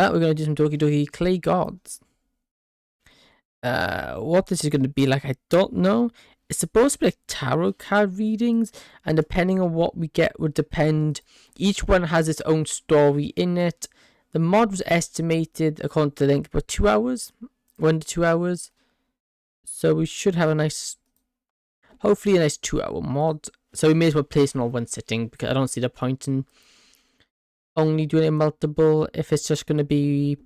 We're going to do some Doki Clay Gods. What this is going to be like, I don't know. It's supposed to be like tarot card readings, and depending on what we get would depend. Each one has its own story in it. The mod was estimated, according to the link, about 2 hours. 1 to 2 hours. So we should have a nice, hopefully a nice 2-hour mod. So we may as well play this in all one sitting, because I don't see the point in only doing it multiple if it's just going to be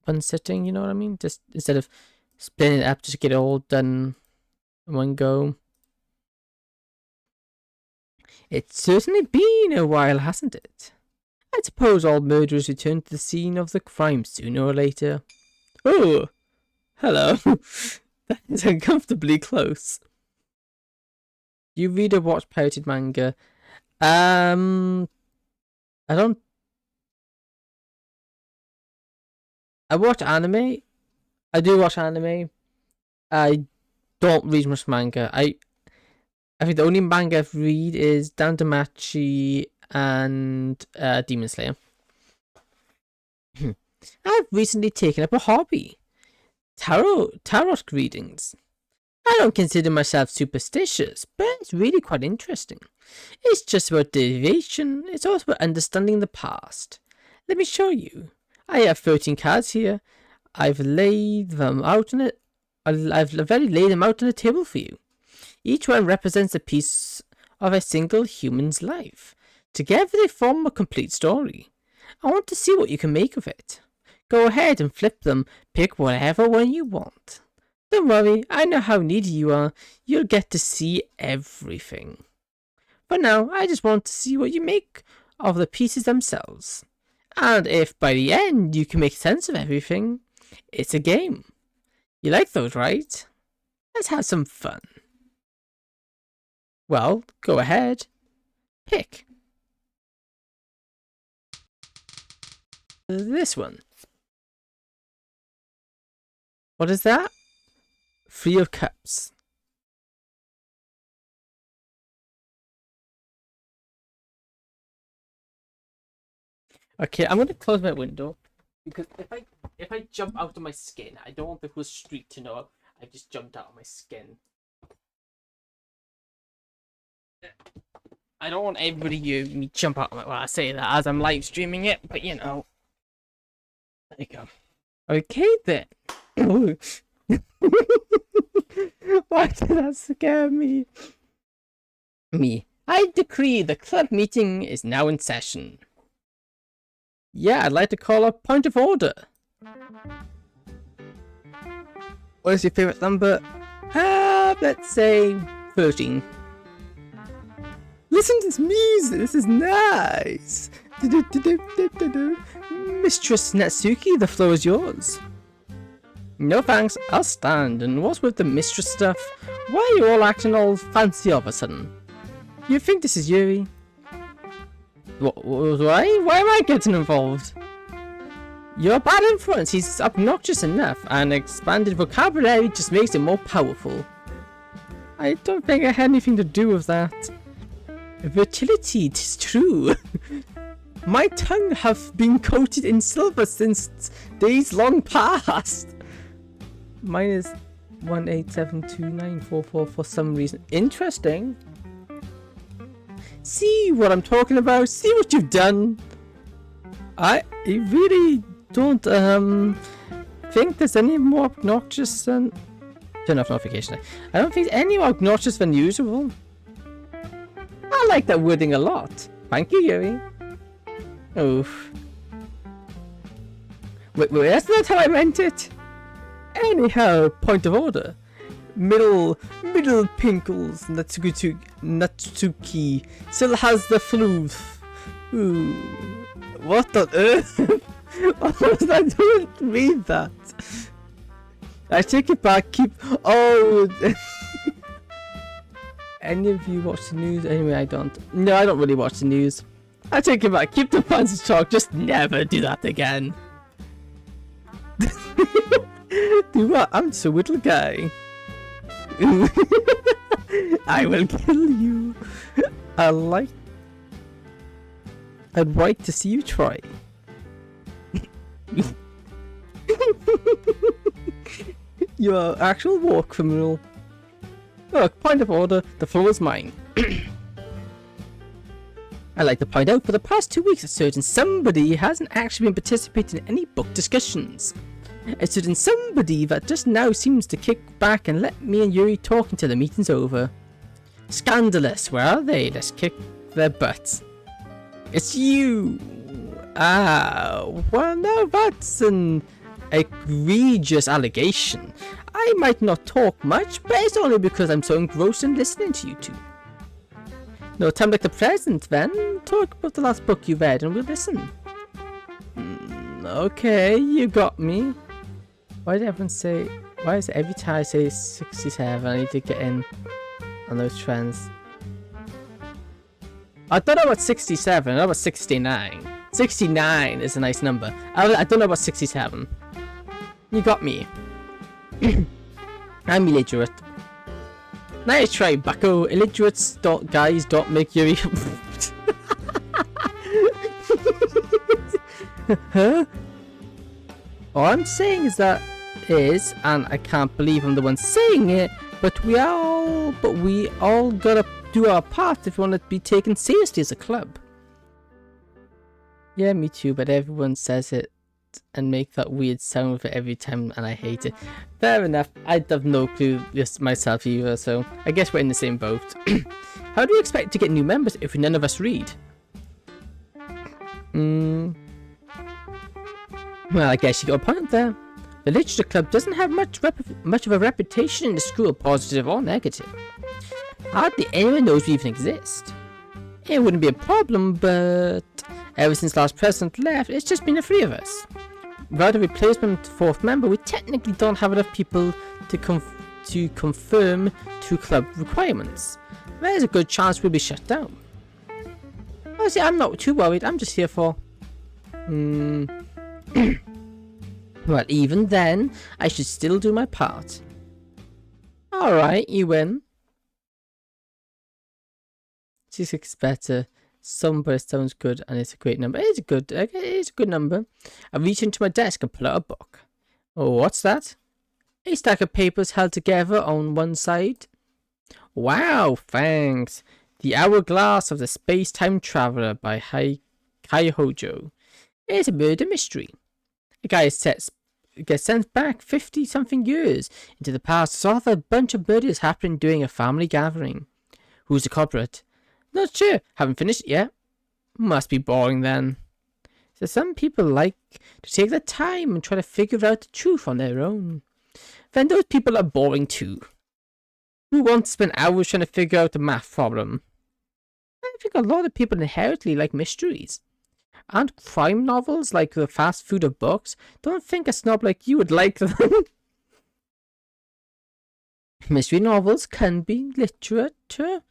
one sitting, you know what I mean? Just instead of splitting it up, just get it all done in one go. It's certainly been a while, hasn't it? I suppose all murderers return to the scene of the crime sooner or later. Oh, hello. That is uncomfortably close. You read or watch pirated manga? I watch anime. I do watch anime. I don't read much manga. I think the only manga I've read is Dandamatchi and Demon Slayer. I've recently taken up a hobby. Tarot readings. I don't consider myself superstitious, but it's really quite interesting. It's just about derivation. It's also about understanding the past. Let me show you. I have 13 cards here. I've laid them out on it. I've already laid them out on a table for you. Each one represents a piece of a single human's life. Together they form a complete story. I want to see what you can make of it. Go ahead and flip them. Pick whatever one you want. Don't worry, I know how needy you are. You'll get to see everything. For now, I just want to see what you make of the pieces themselves. And if by the end you can make sense of everything, it's a game. You like those, right? Let's have some fun. Well, go ahead. Pick. This one. What is that? 3 of Cups. Okay, I'm gonna close my window because if I jump out of my skin, I don't want the whole street to know I just jumped out of my skin. I don't want everybody to me jump out of my. Well, I say that as I'm live streaming it, but you know. There you go. Okay then. Why did that scare me? I decree the club meeting is now in session. Yeah, I'd like to call a point of order. What is your favorite number? Let's say 13. Listen to this music, this is nice. Mistress Natsuki, the floor is yours. No thanks, I'll stand. And what's with the mistress stuff? Why are you all acting all fancy all of a sudden? You think this is Yuri? Why am I getting involved? You're a bad influence, he's obnoxious enough, and expanded vocabulary just makes it more powerful. I don't think I had anything to do with that. Fertility, 'tis true. My tongue hath been coated in silver since days long past. Mine is 1872944 for some reason. Interesting. See what I'm talking about? See what you've done? I really don't think there's any more obnoxious than... Turn off notification. I don't think any more obnoxious than usual. I like that wording a lot. Thank you, Yuri. Oof. Wait, that's not how I meant it. Anyhow, point of order. Middle Pinkles Natsuki still has the flu. Ooh. What on earth? What was that? Don't read that. I take it back. Oh. Any of you watch the news? Anyway, I don't. No, I don't really watch the news. I take it back. Keep the fancy talk. Just never do that again. Do what? I'm just a little guy. I will kill you. I'd like to see you try. You're an actual war criminal. Look, point of order, the floor is mine. I'd like to point out, for the past 2 weeks, a certain somebody hasn't actually been participating in any book discussions. A certain somebody that just now seems to kick back and let me and Yuri talk until the meeting's over. Scandalous, where are they? Let's kick their butts. It's you! Ah, well now that's an egregious allegation. I might not talk much, but it's only because I'm so engrossed in listening to you two. No time like the present then. Talk about the last book you read and we'll listen. Okay, you got me. Why did everyone say... Why is it every time I say 67 I need to get in on those trends? I don't know about 67, I know about 69. 69 is a nice number. I don't know about 67. You got me. I'm illiterate. Nice try, bucko. Illiterates guys don't make Yuri. Huh? All I'm saying is that and I can't believe I'm the one saying it, but we all gotta do our part if we want to be taken seriously as a club. Yeah, me too, but everyone says it and make that weird sound with it every time and I hate it. Fair enough, I have no clue this myself either, so I guess we're in the same boat. How do you expect to get new members if none of us read? Well, I guess you got a point there. The literature club doesn't have much of a reputation in the school, positive or negative. Hardly anyone knows we even exist. It wouldn't be a problem, but ever since last president left, it's just been the three of us. Without a replacement fourth member, we technically don't have enough people to confirm to club requirements. There's a good chance we'll be shut down. Honestly, I'm not too worried. I'm just here for... Well, even then, I should still do my part. Alright, you win. 66 better. Some, but it sounds good and it's a great number. It's a good number. I reach into my desk and pull out a book. Oh, what's that? A stack of papers held together on one side. Wow, thanks. The Hourglass of the Space-Time Traveler by Kai Hojo. It's a murder mystery. A guy gets sent back 50-something years into the past to solve a bunch of murders happening during a family gathering. Who's the culprit? Not sure. Haven't finished it yet. Must be boring then. So some people like to take their time and try to figure out the truth on their own. Then those people are boring too. Who wants to spend hours trying to figure out a math problem? I think a lot of people inherently like mysteries. And crime novels like the fast food of books? Don't think a snob like you would like them. Mystery novels can be literature.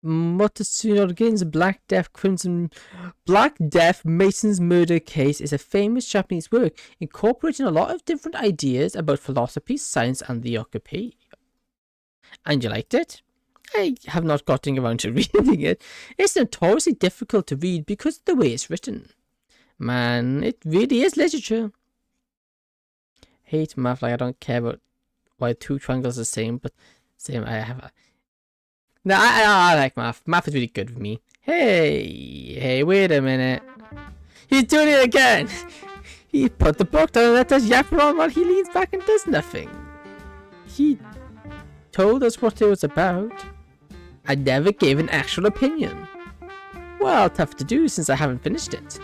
Mototsunogin's Black Death Mason's Murder Case is a famous Japanese work incorporating a lot of different ideas about philosophy, science, and the occupation. And you liked it? I have not gotten around to reading it. It's notoriously difficult to read because of the way it's written. Man, it really is literature. Hate math, like I don't care about why two triangles are the same, but same, I have a... No, I like math. Math is really good with me. Hey, wait a minute. He's doing it again! He put the book down and let us yap around while he leans back and does nothing. He told us what it was about. I never gave an actual opinion. Well, tough to do since I haven't finished it.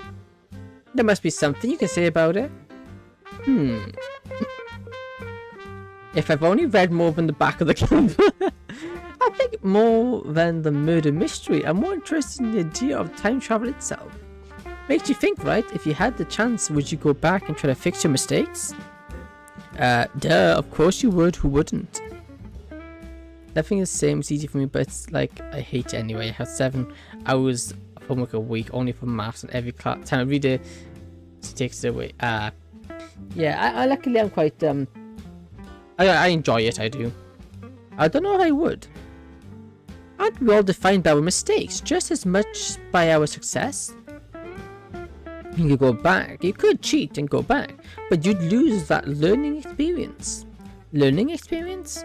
There must be something you can say about it. If I've only read more than the back of the cover. I think more than the murder mystery, I'm more interested in the idea of time travel itself. Makes you think, right? If you had the chance, would you go back and try to fix your mistakes? Duh, of course you would, who wouldn't? Nothing is the same, it's easy for me, but it's like, I hate it anyway. I have 7 hours of homework a week, only for maths, and every time I read it, it takes it away. Yeah, I luckily I'm quite, I enjoy it, I do. I don't know if I would. Aren't we all defined by our mistakes, just as much by our success? You could go back. You could cheat and go back, but you'd lose that learning experience. Learning experience?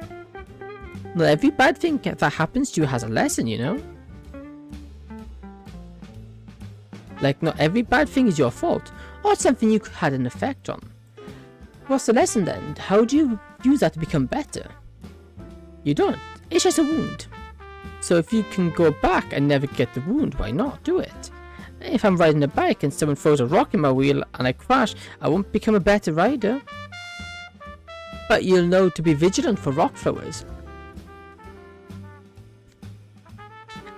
Not every bad thing that happens to you has a lesson, you know? Like, not every bad thing is your fault, or something you had an effect on. What's the lesson then? How do you use that to become better? You don't. It's just a wound. So if you can go back and never get the wound, why not do it? If I'm riding a bike and someone throws a rock in my wheel and I crash, I won't become a better rider. But you'll know to be vigilant for rock throwers.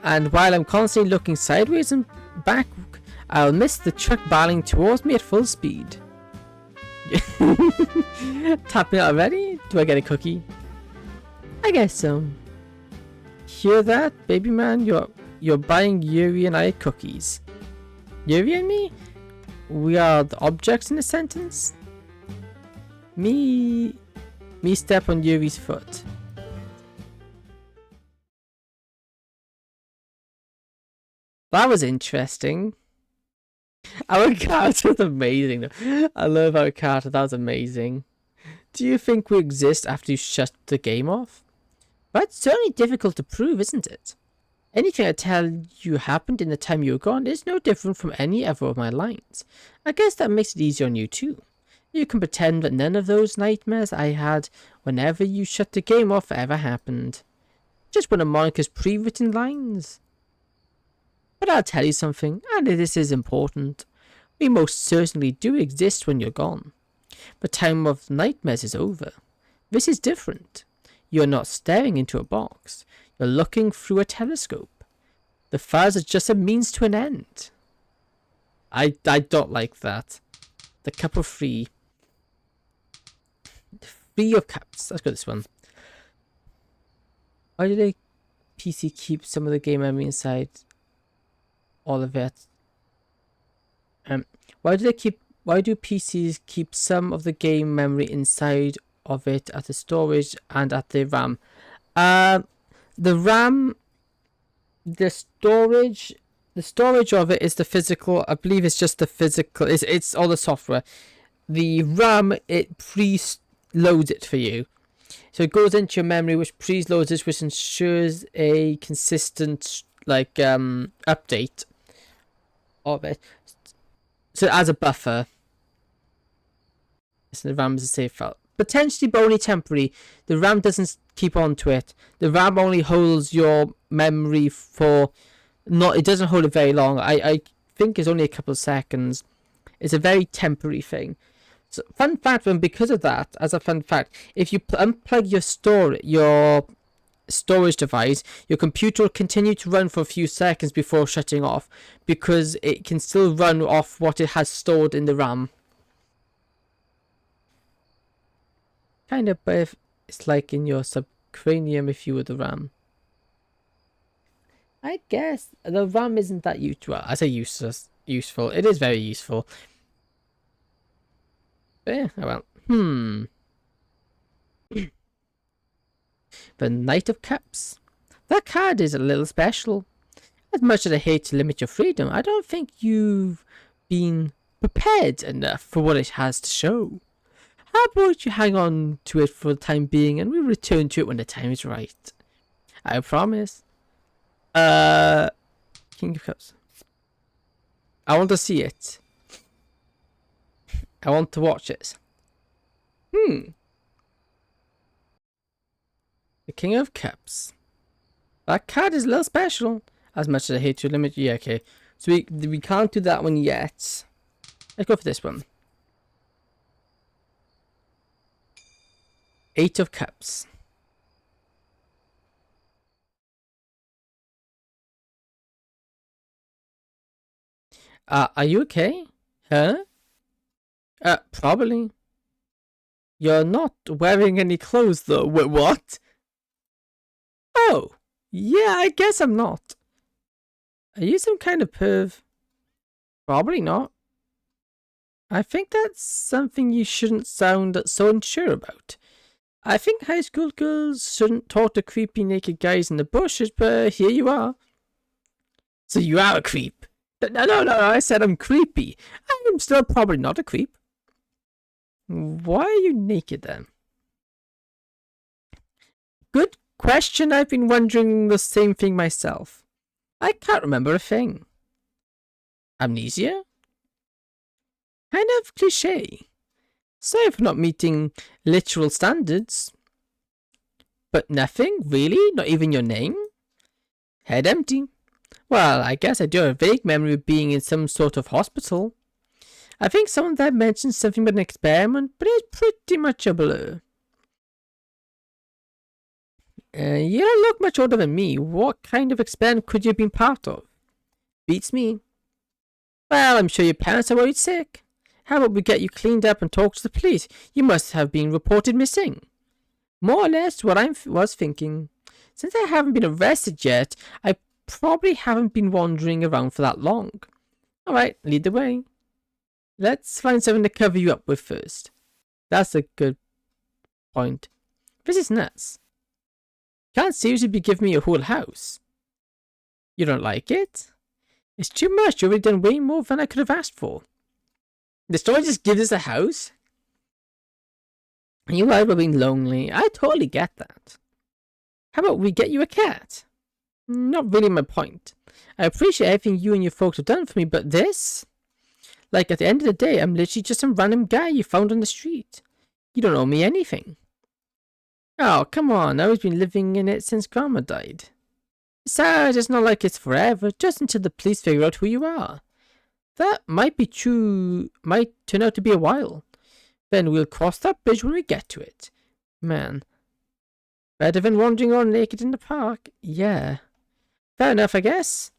And while I'm constantly looking sideways and back, I'll miss the truck barreling towards me at full speed. Tapping out already? Do I get a cookie? I guess so. Hear that, baby man? You're buying Yuri and I cookies. Yuri and me? We are the objects in the sentence? Me step on Yuri's foot. That was interesting. Our character was amazing though. I love our character, that was amazing. Do you think we exist after you shut the game off? That's certainly difficult to prove, isn't it? Anything I tell you happened in the time you were gone is no different from any other of my lines. I guess that makes it easier on you too. You can pretend that none of those nightmares I had whenever you shut the game off ever happened. Just one of Monika's pre-written lines. But I'll tell you something, and this is important. We most certainly do exist when you're gone. The time of nightmares is over. This is different. You're not staring into a box. You're looking through a telescope. The fuzz is just a means to an end. I don't like that. The cup of free. The free of cups. Let's go this one. Why did a PC keep some of the game memory inside all of it? Why do PCs keep some of the game memory inside of it at the storage and at the RAM? The RAM, the storage of it is the physical. I believe it's just the physical. It's all the software. The RAM, it preloads it for you, so it goes into your memory, which preloads it, which ensures a consistent update of it. So as a buffer, so the RAM is a safe file. Potentially, but only temporary. The RAM doesn't keep on to it. The RAM only holds your memory for it doesn't hold it very long. I think it's only a couple of seconds. It's a very temporary thing. So fun fact, and because of that, as a fun fact, if you unplug your storage device, your computer will continue to run for a few seconds before shutting off, because it can still run off what it has stored in the RAM. Kind of, but it's like in your subcranium if you were the RAM. I guess the RAM isn't that useful. Well, I say useful. It is very useful. But yeah, oh well. The Knight of Cups. That card is a little special. As much as I hate to limit your freedom, I don't think you've been prepared enough for what it has to show. How about you hang on to it for the time being and we'll return to it when the time is right. I promise. King of Cups. I want to see it. I want to watch it. The King of Cups. That card is a little special. As much as I hate to limit. Yeah, okay. So we can't do that one yet. Let's go for this one. Eight of Cups. Are you okay? Huh? Probably. You're not wearing any clothes though. Wait, what? Oh, yeah, I guess I'm not. Are you some kind of perv? Probably not. I think that's something you shouldn't sound so unsure about. I think high school girls shouldn't talk to creepy naked guys in the bushes, but here you are. So you are a creep. No, I said I'm creepy. I'm still probably not a creep. Why are you naked then? Good question. I've been wondering the same thing myself. I can't remember a thing. Amnesia? Kind of cliche. Sorry for not meeting literal standards. But nothing? Really? Not even your name? Head empty. Well, I guess I do have a vague memory of being in some sort of hospital. I think someone there mentioned something about an experiment, but it's pretty much a blur. You don't look much older than me. What kind of experiment could you have been part of? Beats me. Well, I'm sure your parents are worried sick. How about we get you cleaned up and talk to the police? You must have been reported missing. More or less what I was thinking. Since I haven't been arrested yet, I probably haven't been wandering around for that long. Alright, lead the way. Let's find something to cover you up with first. That's a good point. This is nuts. Can't seriously be giving me a whole house. You don't like it? It's too much. You've already done way more than I could have asked for. The story just gives us a house? You are being lonely. I totally get that. How about we get you a cat? Not really my point. I appreciate everything you and your folks have done for me, but this? Like, at the end of the day, I'm literally just some random guy you found on the street. You don't owe me anything. Oh, come on. I've been living in it since Grandma died. Besides, it's not like it's forever, just until the police figure out who you are. That might be true, might turn out to be a while. Then we'll cross that bridge when we get to it. Man. Better than wandering around naked in the park. Yeah. Fair enough, I guess.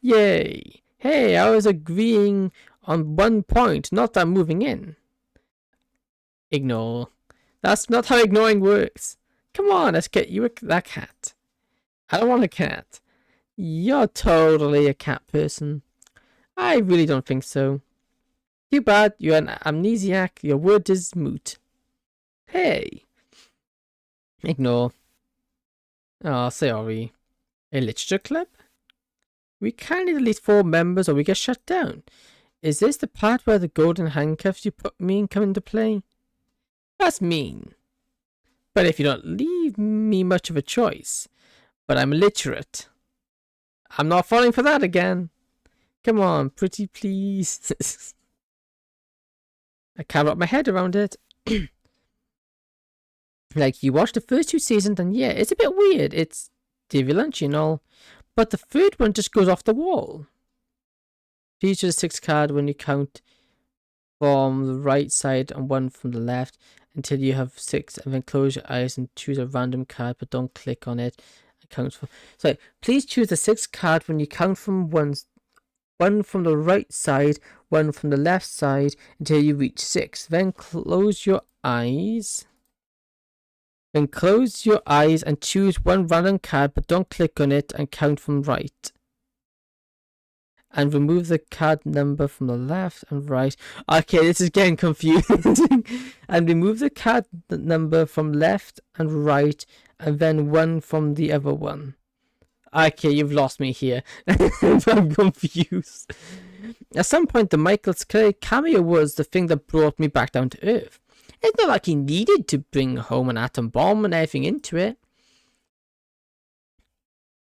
Yay. Hey, I was agreeing on one point, not that I'm moving in. Ignore. That's not how ignoring works. Come on, let's get you that cat. I don't want a cat. You're totally a cat person. I really don't think so. Too bad, you're an amnesiac. Your word is moot. Hey. Ignore. Oh, sorry. A literature club? We can need at least 4 members or we get shut down. Is this the part where the golden handcuffs you put me in come into play? That's mean. But if you don't leave me much of a choice. But I'm illiterate. I'm not falling for that again. Come on, pretty please. I can't wrap my head around it. Like, you watch the first 2 seasons and yeah, it's a bit weird. It's virulent, you know. But the third one just goes off the wall. Choose the 6th card when you count from the right side and 1 from the left until you have 6, and then close your eyes and choose a random card, but don't click on it. Count from. So please choose the 6th card when you count from 1 from the right side, 1 from the left side until you reach 6. Then close your eyes. And choose 1 random card, but don't click on it and count from right. And remove the card number from the left and right. Okay, this is getting confusing. And remove the card number from left and right, and then 1 from the other one. Okay, you've lost me here. I'm confused. At some point, the Michael Clay cameo was the thing that brought me back down to Earth. It's not like he needed to bring home an atom bomb and everything into it.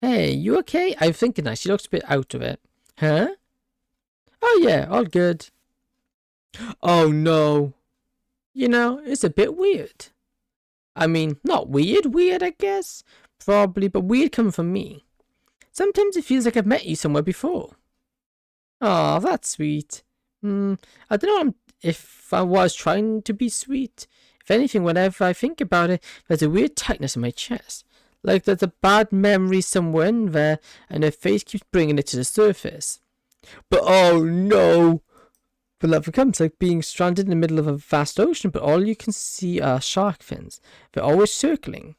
Hey, you okay? I'm thinking that she looks a bit out of it. Huh? Oh yeah, all good. Oh no. You know, it's a bit weird. I mean, not weird, I guess. Probably, but weird coming from me. Sometimes it feels like I've met you somewhere before. Oh, that's sweet. I don't know if I was trying to be sweet. If anything, whenever I think about it, there's a weird tightness in my chest. Like there's a bad memory somewhere in there, and her face keeps bringing it to the surface. But oh no! The love comes like being stranded in the middle of a vast ocean, but all you can see are shark fins. They're always circling.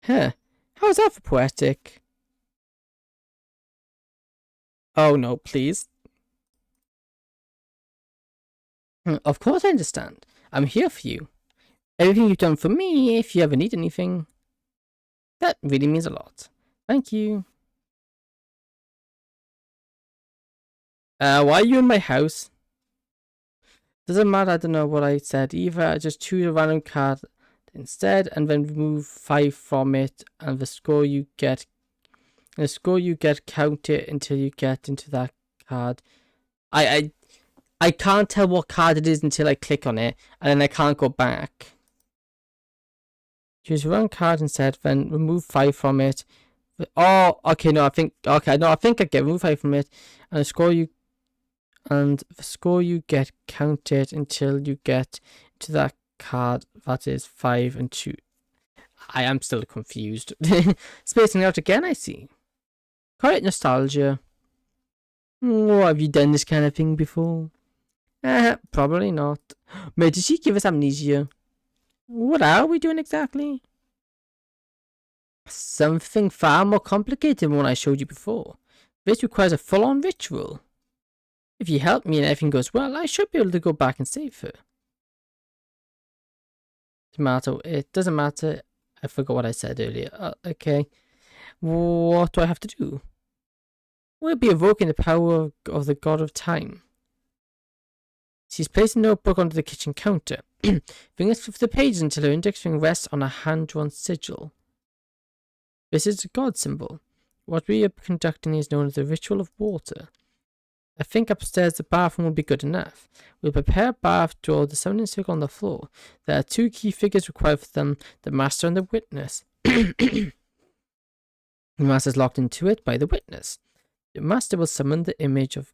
Huh. How's that for poetic? Oh no, please. Of course I understand. I'm here for you. Everything you've done for me, if you ever need anything. That really means a lot. Thank you. Why are you in my house? Doesn't matter, I don't know what I said either. I just choose a random card instead and then remove 5 from it, and the score you get count it until you get into that card. I can't tell what card it is until I click on it, and then I can't go back. Choose one card instead, then remove 5 from it. Oh, okay, no, I think I get remove 5 from it, and the score you get counted until you get to that card that is 5 and 2. I am still confused. Spacing out again, I see. Quite nostalgia. Oh, have you done this kind of thing before? Probably not. Mate, did she give us amnesia? What are we doing exactly? Something far more complicated than what I showed you before. This requires a full-on ritual. If you help me and everything goes well, I should be able to go back and save her. It doesn't matter. I forgot what I said earlier. Okay. What do I have to do? We'll be evoking the power of the god of time. She's placed a notebook onto the kitchen counter. Fingers flip the pages until her index finger rests on a hand-drawn sigil. This is the god symbol. What we are conducting is known as the ritual of water. I think upstairs the bathroom will be good enough. We'll prepare a bath, draw the 7-inch circle on the floor. There are 2 key figures required for them, the master and the witness. The master is locked into it by the witness. The master will summon the image of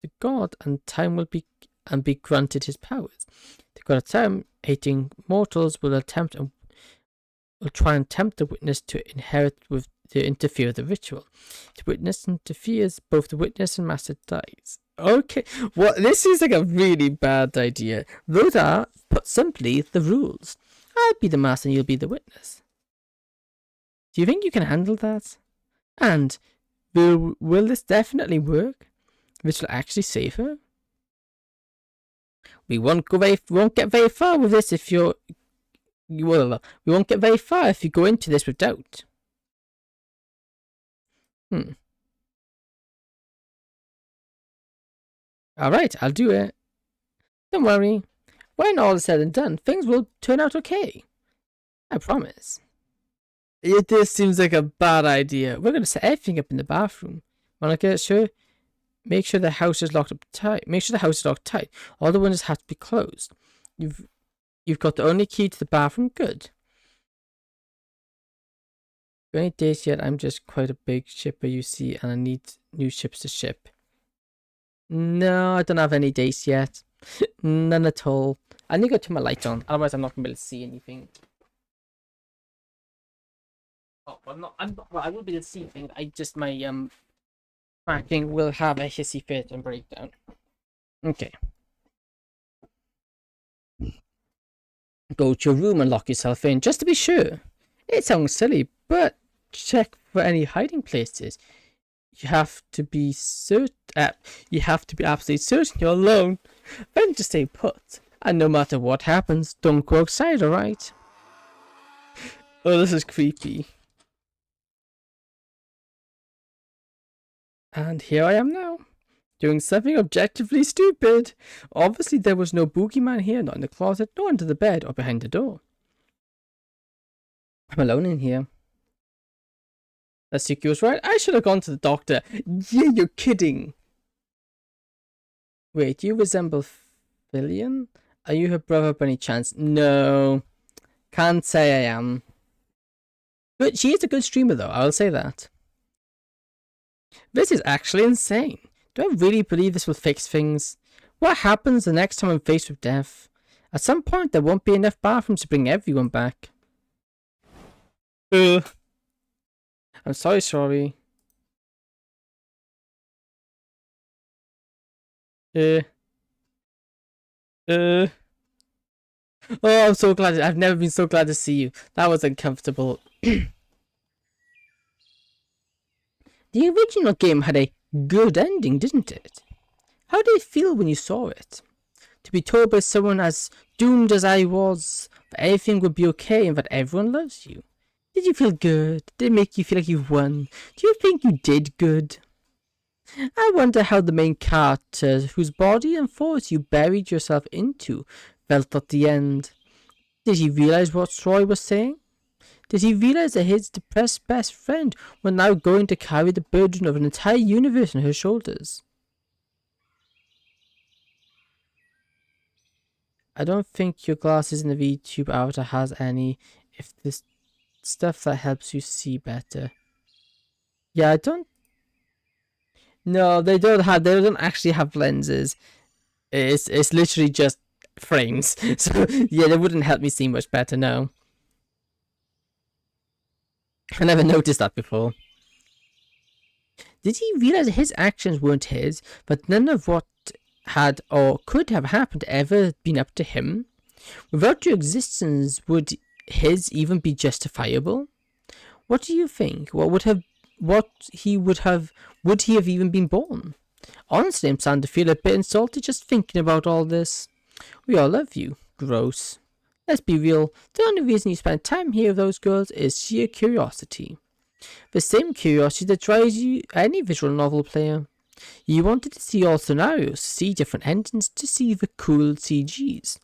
the god, and time will be granted his powers. The god of time, hating mortals, will try and tempt the witness to interfere with the ritual. If the witness interferes, both the witness and master dies. Okay, well, this is like a really bad idea. Those are, put simply, the rules. I'll be the master and you'll be the witness. Do you think you can handle that? And will this definitely work? This will actually save her? We won't get very far with this if we won't get very far if you go into this with doubt. Alright, I'll do it. Don't worry. When all is said and done, things will turn out okay. I promise. This seems like a bad idea. We're going to set everything up in the bathroom. Monika, make sure the house is locked up tight. Make sure the house is locked tight. All the windows have to be closed. You've got the only key to the bathroom. Good. Any days yet? I'm just quite a big shipper, you see, and I need new ships to ship. No, I don't have any dates yet. None at all. I need to go turn my light on, otherwise I'm not going to be able to see anything. Oh, well, I will be able to see anything. My tracking will have a hissy fit and breakdown. Okay. Go to your room and lock yourself in, just to be sure. It sounds silly, but check for any hiding places. You have to be absolutely certain you're alone. Then just stay put. And no matter what happens, don't go outside, alright? Oh, this is creepy. And here I am now, doing something objectively stupid. Obviously there was no boogeyman here, not in the closet, nor under the bed or behind the door. I'm alone in here. That Suki was right. I should have gone to the doctor. Yeah, you're kidding. Wait, do you resemble Fillion? Are you her brother by any chance? No. Can't say I am. But she is a good streamer though, I'll say that. This is actually insane. Do I really believe this will fix things? What happens the next time I'm faced with death? At some point there won't be enough bathrooms to bring everyone back. I'm sorry. Oh, I'm so glad. I've never been so glad to see you. That was uncomfortable. The original game had a good ending, didn't it? How did it feel when you saw it? To be told by someone as doomed as I was that everything would be okay and that everyone loves you. Did you feel good? Did it make you feel like you won? Do you think you did good? I wonder how the main character, whose body and thoughts you buried yourself into, felt at the end. Did he realize what Troy was saying? Did he realize that his depressed best friend was now going to carry the burden of an entire universe on her shoulders? I don't think your glasses in the VTube avatar has any. If this stuff that helps you see better. Yeah, I don't. No, they don't have. They don't actually have lenses. It's literally just frames. So yeah, they wouldn't help me see much better. No, I never noticed that before. Did he realize his actions weren't his, but none of what had or could have happened ever been up to him? Without your existence, would his even be justifiable? What do you think? Would he have even been born? Honestly, I'm starting to feel a bit insulted just thinking about all this. We all love you. Gross. Let's be real, the only reason you spend time here with those girls is sheer curiosity. The same curiosity that drives you any visual novel player. You wanted to see all scenarios, to see different endings, to see the cool CGs.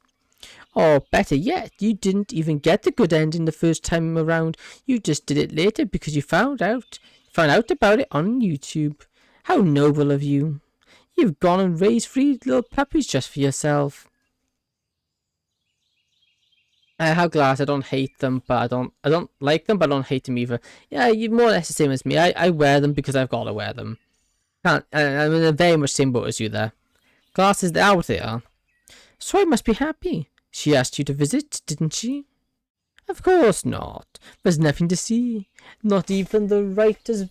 Or better yet, you didn't even get the good ending the first time around, you just did it later because you found out about it on YouTube. How noble of you. You've gone and raised 3 little puppies just for yourself. I have glass. I don't hate them, but I don't like them, but I don't hate them either. Yeah, you're more or less the same as me. I wear them because I've got to wear them. I'm in a very much same boat as you there. Glasses, they're out there. So I must be happy. She asked you to visit, didn't she? Of course not. There's nothing to see. Not even the writers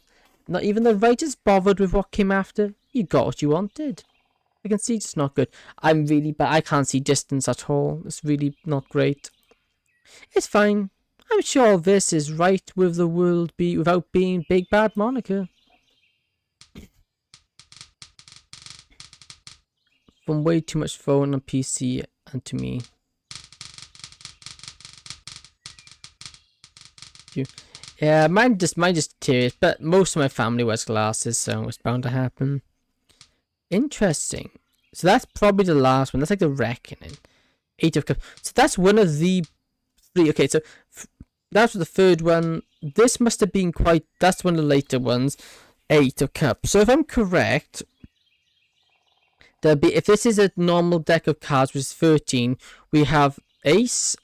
bothered with what came after. You got what you wanted. I can see it's not good. I'm really bad. I can't see distance at all. It's really not great. It's fine. I'm sure this is right with the world without being big bad Monika. From way too much phone on PC and to me. Yeah, mine just deteriorates, but most of my family wears glasses, so it's bound to happen. Interesting. So that's probably the last one. That's like the reckoning. 8 of Cups. So that's one of the 3. Okay, so that's the third one. This must have been that's one of the later ones. 8 of Cups. So if I'm correct, if this is a normal deck of cards, which is 13, we have Ace.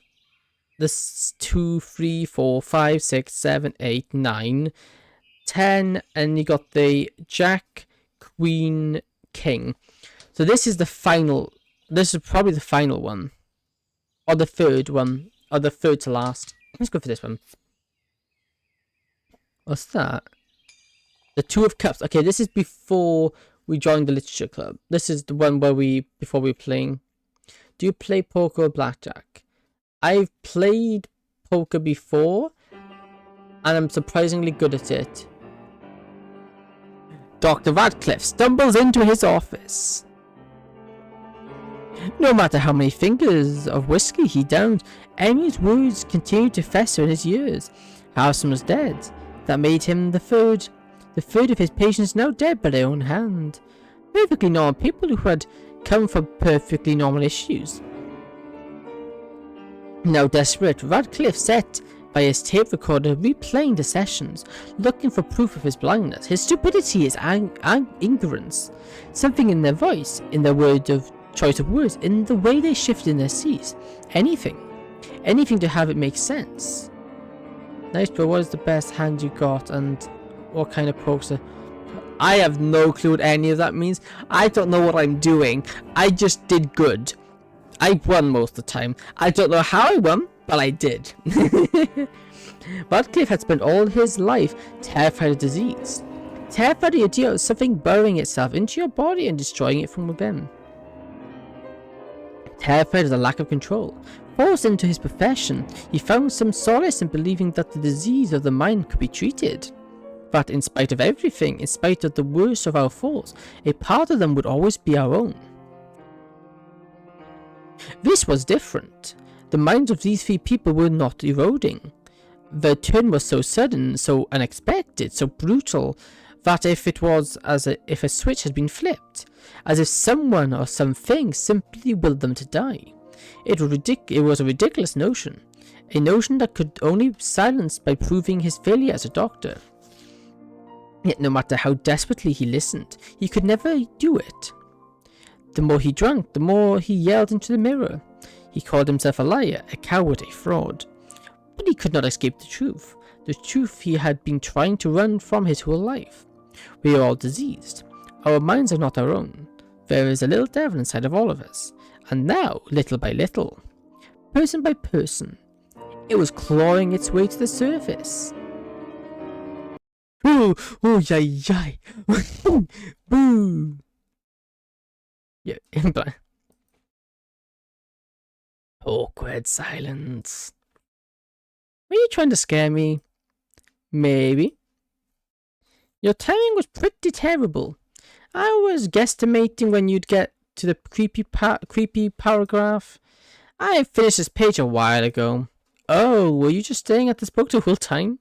This 2, 3, 4, 5, 6, 7, 8, 9, 10, and you got the Jack, Queen, King. So this is the final. This is probably the final one, or the third one, or the third to last. Let's go for this one. What's that? The 2 of Cups. Okay, this is before we joined the literature club. This is the one where before we were playing. Do you play poker or blackjack? I've played poker before, and I'm surprisingly good at it. Dr. Radcliffe stumbles into his office. No matter how many fingers of whiskey he downed, Emmy's words continued to fester in his ears. Harrison was dead. That made him the third of his patients now dead by their own hand. Perfectly normal people who had come from perfectly normal issues. Now desperate, Radcliffe sat by his tape recorder replaying the sessions, looking for proof of his blindness, his stupidity, his ignorance. Something in their voice, in their choice of words, in the way they shifted in their seats. Anything to have it make sense. Nice, but what is the best hand you got, and what kind of pokes? I have no clue what any of that means. I don't know what I'm doing. I just did good. I won most of the time. I don't know how I won, but I did. Radcliffe had spent all his life terrified of disease. Terrified of the idea of something burrowing itself into your body and destroying it from within. Terrified of the lack of control. Forced into his profession, he found some solace in believing that the disease of the mind could be treated. That in spite of everything, in spite of the worst of our faults, a part of them would always be our own. This was different. The minds of these 3 people were not eroding. Their turn was so sudden, so unexpected, so brutal, That if it was as if a switch had been flipped, as if someone or something simply willed them to die. It was a ridiculous notion, a notion that could only be silenced by proving his failure as a doctor. Yet no matter how desperately he listened, he could never do it. The more he drank, the more he yelled into the mirror. He called himself a liar, a coward, a fraud. But he could not escape the truth he had been trying to run from his whole life. We are all diseased. Our minds are not our own. There is a little devil inside of all of us. And now, little by little, person by person, it was clawing its way to the surface. Ooh, oh, yay, yay. Boo. Yeah, awkward silence. Were you trying to scare me? Maybe. Your timing was pretty terrible. I was guesstimating when you'd get to the creepy paragraph. I finished this page a while ago. Oh, were you just staying at this book the whole time?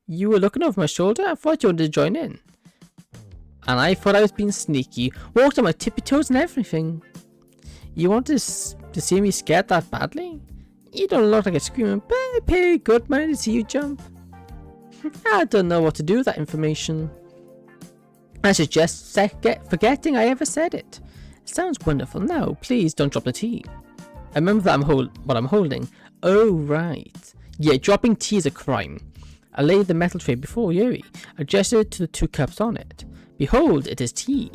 You were looking over my shoulder? I thought you wanted to join in. And I thought I was being sneaky. Walked on my tippy toes and everything. You wanted to see me scared that badly? You don't look like a screaming baby good man to see you jump. I don't know what to do with that information. I suggest forgetting I ever said it. Sounds wonderful. Now, please don't drop the tea. I remember that what I'm holding. Oh, right. Yeah, dropping tea is a crime. I laid the metal tray before Yuri. I gestured to the 2 cups on it. Behold, it is tea.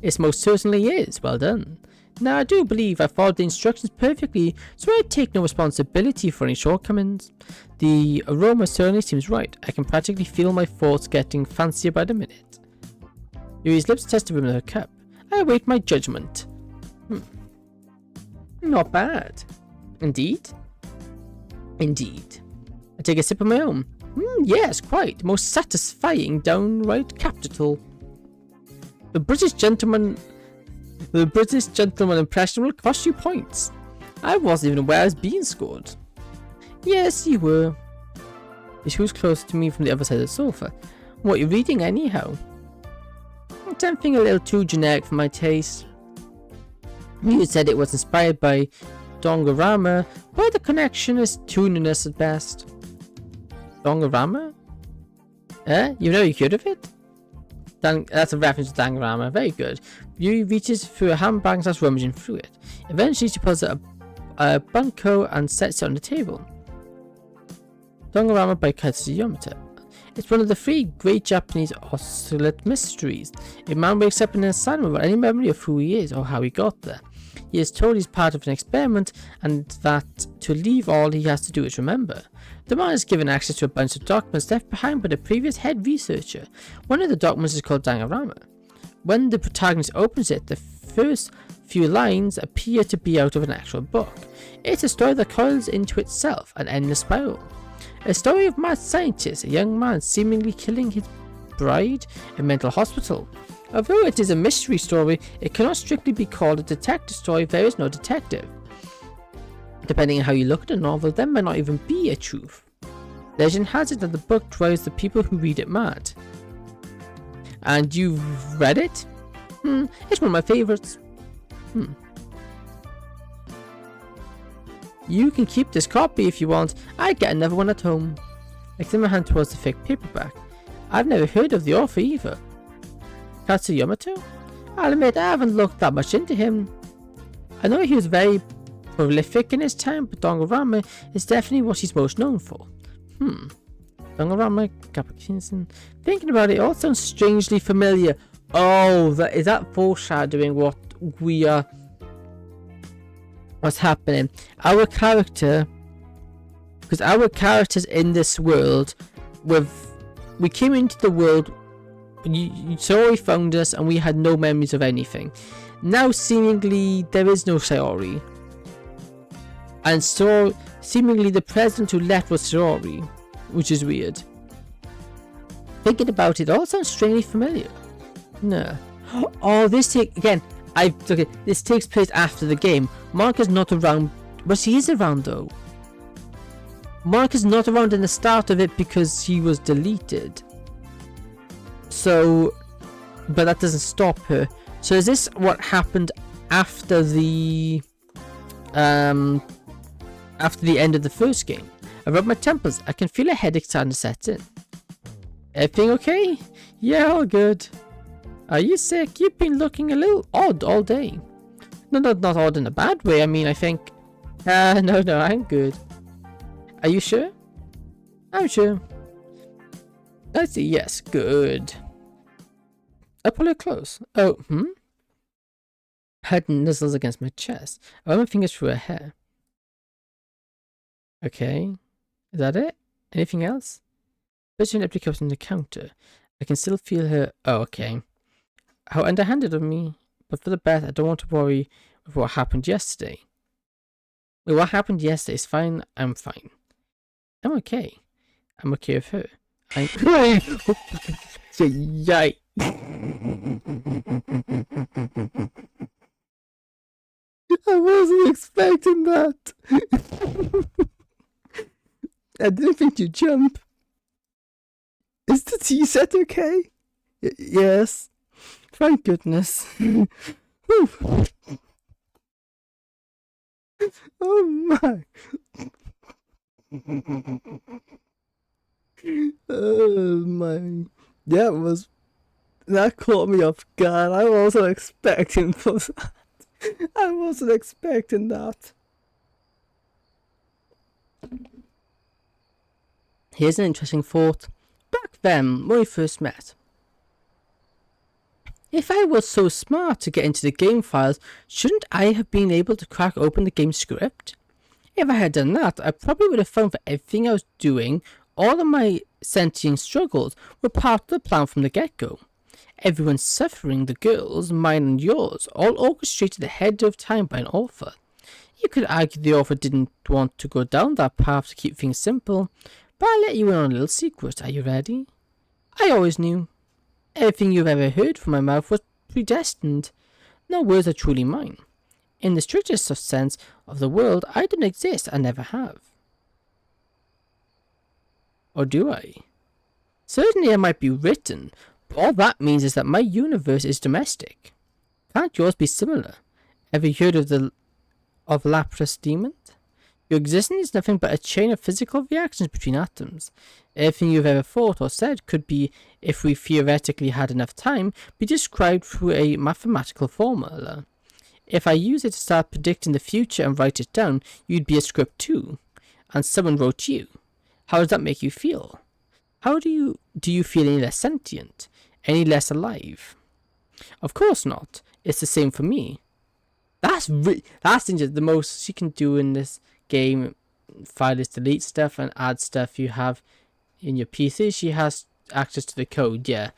It most certainly is. Well done. Now, I do believe I followed the instructions perfectly, so I take no responsibility for any shortcomings. The aroma certainly seems right. I can practically feel my thoughts getting fancier by the minute. Yuri's lips touched the rim of her cup. I await my judgment. Not bad. Indeed? Indeed. I take a sip of my own. Yes, quite. Most satisfying, downright capital. The British gentleman impression will cost you points. I wasn't even aware I was being scored. Yes, you were. She was close to me from the other side of the sofa. What are you reading anyhow? Something a little too generic for my taste. You said it was inspired by Dongorama, but the connection is tuniness at best. Dongorama? You've never heard of it? That's a reference to Dangorama. Very good. Yuri reaches through a handbag and starts rummaging through it. Eventually, she pulls out a bunko and sets it on the table. Dongorama by Katsuya Yamata. It's one of the 3 great Japanese ocelot mysteries. A man wakes up in an asylum without any memory of who he is or how he got there. He is told he's part of an experiment and that to leave all he has to do is remember. The man is given access to a bunch of documents left behind by the previous head researcher. One of the documents is called Dangorama. When the protagonist opens it, the first few lines appear to be out of an actual book. It's a story that coils into itself, an endless spiral. A story of mad scientists, a young man seemingly killing his bride in a mental hospital. Although it is a mystery story, it cannot strictly be called a detective story. There is no detective. Depending on how you look at a novel, there might not even be a truth. Legend has it that the book drives the people who read it mad. And you've read it? It's one of my favourites. You can keep this copy if you want. I get another one at home. I extend my hand towards the thick paperback. I've never heard of the author either. Katsuya Yamato? I'll admit I haven't looked that much into him. I know he was very prolific in his time, but Dongorama is definitely what he's most known for. Dongorama, Kappa-Kinson. Thinking about it, all sounds strangely familiar. Oh, is that foreshadowing what we are... What's happening? Our character... Because our characters in this world, we came into the world, Sayori found us and we had no memories of anything. Now seemingly there is no Sayori. And so seemingly the president who left was Sayori, which is weird. Thinking about it, all sounds strangely familiar. No. Oh, this this takes place after the game. Monika's not around, but she is around though. Monika's not around in the start of it because he was deleted. So, but that doesn't stop her. So is this what happened after the end of the first game? I rub my temples. I can feel a headache starting to set in. Everything okay? Yeah, all good. Are you sick? You've been looking a little odd all day. No, not odd in a bad way. I mean, I think... no, I'm good. Are you sure? I'm sure. I see, yes, good. I pull it close. Oh, Head nuzzles against my chest. I run my fingers through her hair. Okay. Is that it? Anything else? Pushing up comes on the counter. I can still feel her... Oh, okay. How underhanded of me. But for the best, I don't want to worry with what happened yesterday. Wait, what happened yesterday is fine. I'm fine. I'm okay. I'm okay with her. I'm... Yikes. I wasn't expecting that. I didn't think you'd jump. Is the tea set okay? Yes. Thank goodness. Oh my. Oh my. That caught me off guard. I wasn't expecting for that. I wasn't expecting that. Here's an interesting thought. Back then, when we first met. If I was so smart to get into the game files, shouldn't I have been able to crack open the game script? If I had done that, I probably would have found that everything I was doing, all of my sentient struggles, were part of the plan from the get-go. Everyone's suffering, the girls, mine and yours, all orchestrated ahead of time by an author. You could argue the author didn't want to go down that path to keep things simple, but I'll let you in on a little secret. Are you ready? I always knew. Everything you've ever heard from my mouth was predestined. No words are truly mine. In the strictest sense of the word, I don't exist. I never have. Or do I? Certainly I might be written, but all that means is that my universe is domestic. Can't yours be similar? Ever heard of Lapras Demon? Your existence is nothing but a chain of physical reactions between atoms. Everything you've ever thought or said could be, if we theoretically had enough time, be described through a mathematical formula. If I use it to start predicting the future and write it down, you'd be a script too. And someone wrote you. How does that make you feel? How do you feel any less sentient? Any less alive? Of course not. It's the same for me. That's the most she can do in this game file is delete stuff and add stuff you have in your PC. She has access to the code, yeah.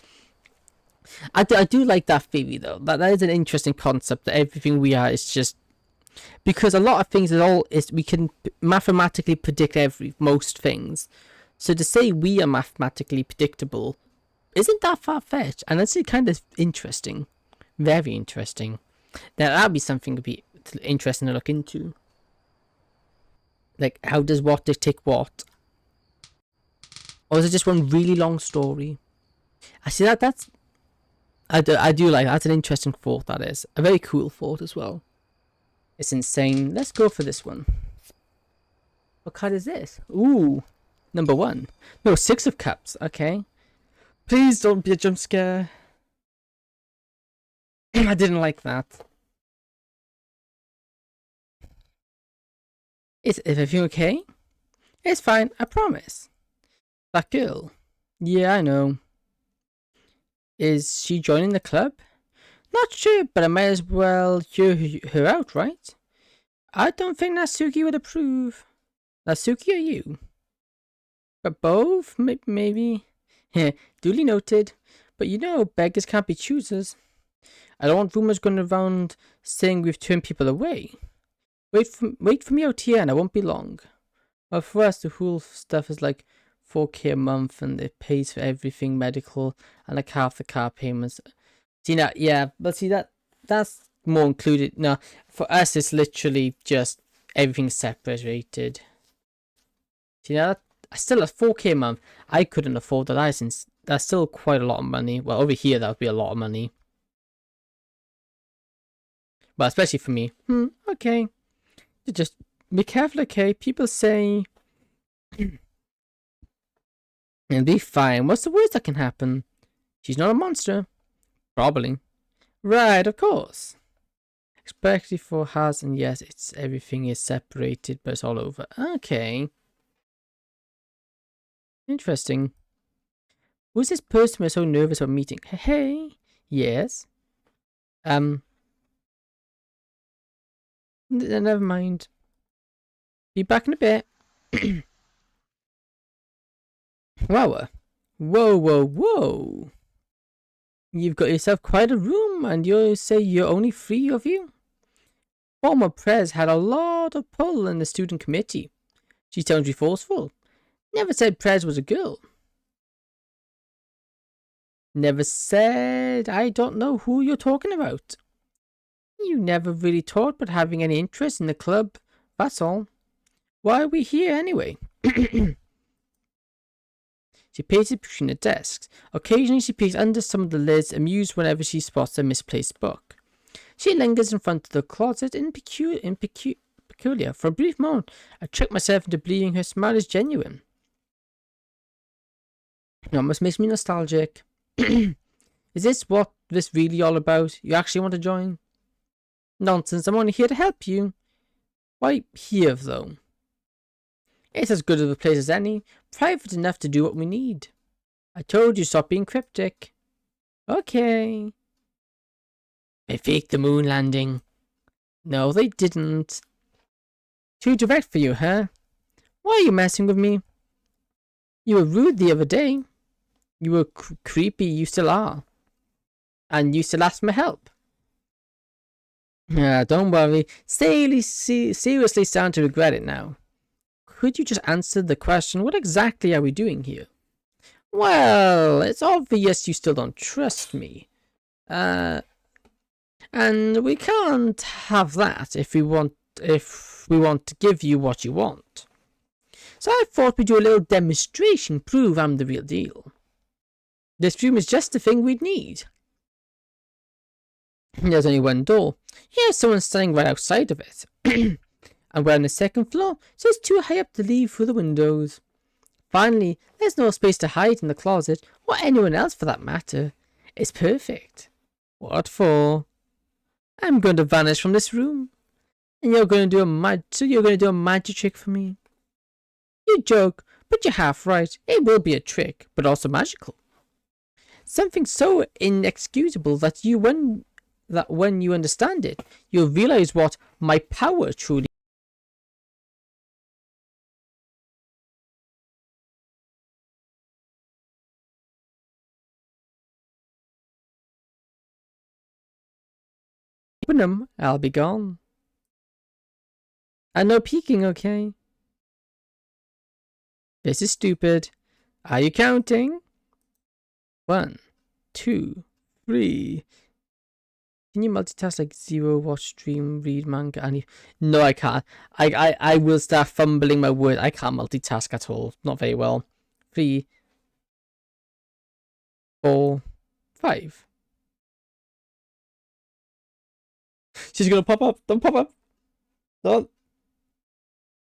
I do like that theory though. That is an interesting concept, that everything we are is just... Because a lot of things we can mathematically predict most things. So to say we are mathematically predictable isn't that far-fetched, and that's kind of interesting. Very interesting. Now that'd be something to be interesting to look into. Like, how does what dictate what? Or is it just one really long story? I see that's... I do like that. That's an interesting thought, that is. A very cool thought as well. It's insane. Let's go for this one. What card is this? Ooh. Number 1. No, 6 of Cups. Okay. Please don't be a jump scare. I didn't like that. Is everything okay? It's fine, I promise. That girl. Yeah, I know. Is she joining the club? Not sure, but I might as well hear her out, right? I don't think Natsuki would approve. Natsuki or you? But both? Maybe. Duly noted. But you know, beggars can't be choosers. I don't want rumors going around saying we've turned people away. Wait for me out here and I won't be long. Well, for us, the whole stuff is like 4K a month and it pays for everything medical and like half the car payments. See that? Yeah, but see that's more included. No, for us it's literally just everything separated. See that? Still a 4K a month. I couldn't afford the license. that's still quite a lot of money. Well, over here that would be a lot of money. But especially for me. Okay. Just be careful, okay? People say... and be fine. What's the worst that can happen? She's not a monster. Probably. Right, of course. Especially for has and yes, it's everything is separated, but it's all over. Okay. Interesting. Who's this person we're so nervous about meeting? Hey. Yes. Never mind. Be back in a bit. Wow. Whoa, whoa, whoa. You've got yourself quite a room, and you say you're only 3 of you? Former Prez had a lot of pull in the student committee. She sounds resourceful. Never said Prez was a girl. Never said. I don't know who you're talking about. You never really talked about having any interest in the club, that's all. Why are we here anyway? She paces between the desks. Occasionally she peeks under some of the lids, amused whenever she spots a misplaced book. She lingers in front of the closet peculiar. For a brief moment, I trick myself into believing her smile is genuine. It almost makes me nostalgic. Is this what this really all about? You actually want to join? Nonsense, I'm only here to help you. Why here, though? It's as good of a place as any, private enough to do what we need. I told you stop being cryptic. Okay. They faked the moon landing. No, they didn't. Too direct for you, huh? Why are you messing with me? You were rude the other day. You were creepy, you still are. And you still ask for my help. Don't worry. Seriously starting to regret it now. Could you just answer the question, what exactly are we doing here? Well, it's obvious you still don't trust me. And we can't have that if we want to give you what you want. So I thought we'd do a little demonstration, prove I'm the real deal. This room is just the thing we'd need. There's only one door. Here's someone standing right outside of it. And we're on the second floor, so it's too high up to leave through the windows. Finally, there's no space to hide in the closet, or anyone else for that matter. It's perfect. What for? I'm going to vanish from this room. And you're going to do a magic trick for me. You joke, but you're half right. It will be a trick, but also magical. Something so inexcusable that when you understand it, you'll realize what my power truly. Open them, I'll be gone. And no peeking, okay? This is stupid. Are you counting? 1, 2, 3. Can you multitask like 0, watch, stream, read manga, and no, I can't. I will start fumbling my word. I can't multitask at all. Not very well. 3, 4, 5. She's gonna pop up. Don't pop up. Don't.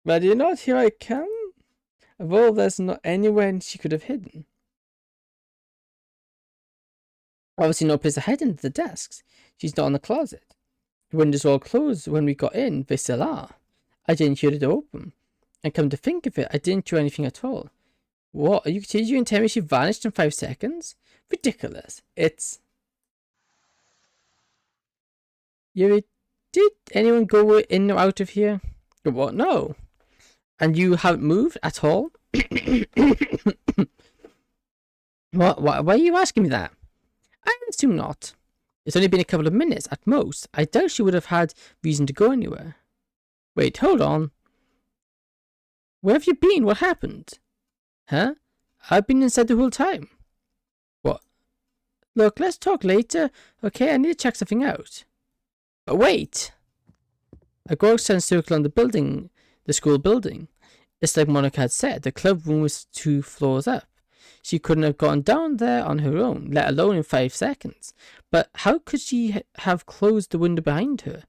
Ready or not, here I come. Well, there's not anywhere she could have hidden. Obviously no place to hide under the desks. She's not in the closet. The windows were all closed when we got in. They still are. I didn't hear it open. And come to think of it, I didn't do anything at all. What? Are you kidding? You and tell me she vanished in 5 seconds? Ridiculous. It's... Did anyone go in or out of here? What? No. And you haven't moved at all? What? Why are you asking me that? I assume not. It's only been a couple of minutes at most. I doubt she would have had reason to go anywhere. Wait, hold on. Where have you been? What happened? Huh? I've been inside the whole time. What? Look, let's talk later. Okay, I need to check something out. But wait! A go outside and circle on the school building. It's like Monika had said, the club room was 2 floors up. She couldn't have gone down there on her own, let alone in 5 seconds. But how could she have closed the window behind her?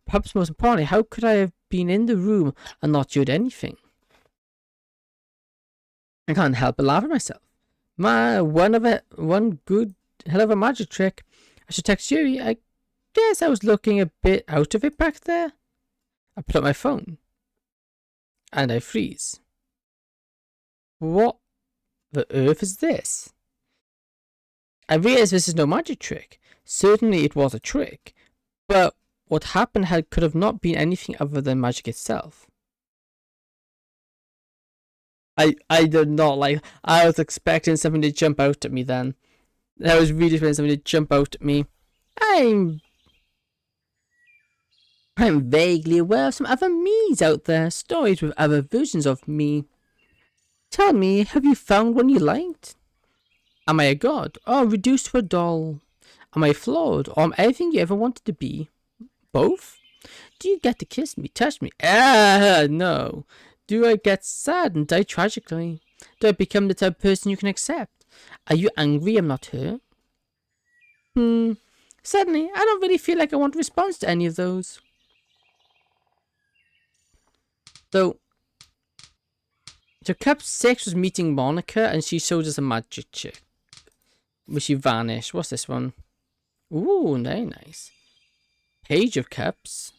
Perhaps most importantly, how could I have been in the room and not heard anything? I can't help but laugh at myself. One good hell of a magic trick. I should text Yuri. I guess I was looking a bit out of it back there. I put up my phone. And I freeze. What the earth is this? I realize this is no magic trick. Certainly it was a trick. But what happened could have not been anything other than magic itself. I did not like. I was expecting something to jump out at me then. I was really expecting something to jump out at me. I'm vaguely aware of some other me's out there. Stories with other versions of me. Tell me, have you found one you liked? Am I a god? Or reduced to a doll? Am I flawed? Or am I everything you ever wanted to be? Both? Do you get to kiss me, touch me? No. Do I get sad and die tragically? Do I become the type of person you can accept? Are you angry I'm not her? Suddenly, I don't really feel like I want a response to any of those. So Cup 6 was meeting Monika and she showed us a magic trick. Where she vanished. What's this one? Ooh, very nice. Page of Cups.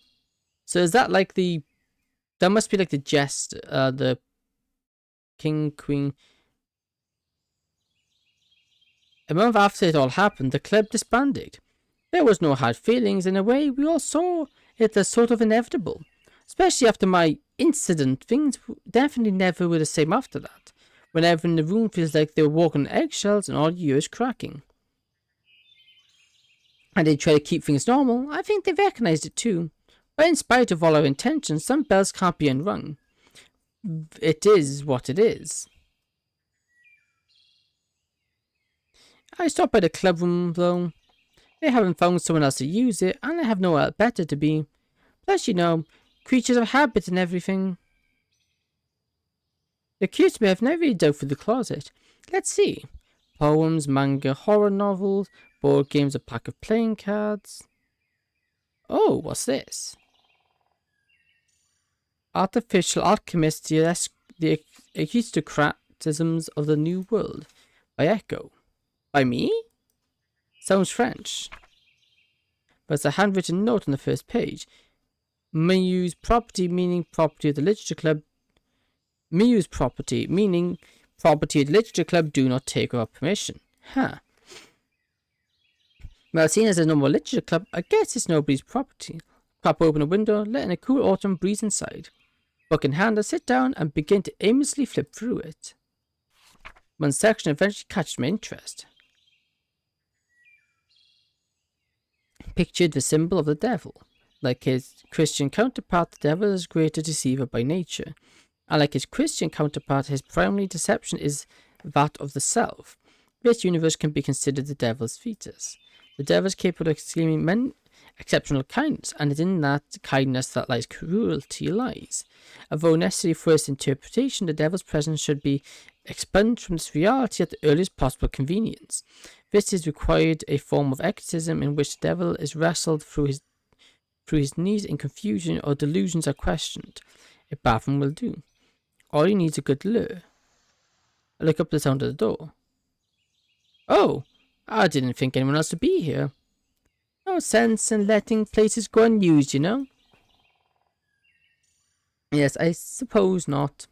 So is that like the... That must be like the the king, queen. A month after it all happened, the club disbanded. There was no hard feelings. In a way, we all saw it as sort of inevitable. Especially after my incident, things definitely never were the same after that. When everyone in the room feels like they were walking on eggshells and all you hear is cracking. And they try to keep things normal. I think they recognized it too. But in spite of all our intentions, some bells can't be unrung. It is what it is. I stopped by the club room though. They haven't found someone else to use it, and I have nowhere better to be. Plus, you know, creatures of habit and everything. It occurs to me I've never really dug through the closet. Let's see. Poems, manga, horror novels, board games, a pack of playing cards. Oh, what's this? Artificial Alchemist, the aristocratisms of the New World. By Echo. By me? Sounds French. There's a handwritten note on the first page. Muse property, meaning property of the Literature Club. Muse property, meaning property of the Literature Club, do not take without permission. Huh. Well, seeing as a normal Literature Club, I guess it's nobody's property. Pop open a window, letting a cool autumn breeze inside. Book in hand, I sit down and begin to aimlessly flip through it. One section eventually catches my interest. Pictured the symbol of the devil. Like his Christian counterpart, the devil is a greater deceiver by nature. And like his Christian counterpart, his primary deception is that of the self. This universe can be considered the devil's fetus. The devil is capable of extremely exceptional kindness, and it's in that kindness that lies cruelty lies. Although necessary for its interpretation, the devil's presence should be expunged from this reality at the earliest possible convenience. This is required a form of exorcism in which the devil is wrestled through his knees in confusion or delusions are questioned. A bathroom will do. All you need is a good lure. I look up the sound of the door. Oh, I didn't think anyone else would be here. No sense in letting places go unused, you know? Yes, I suppose not.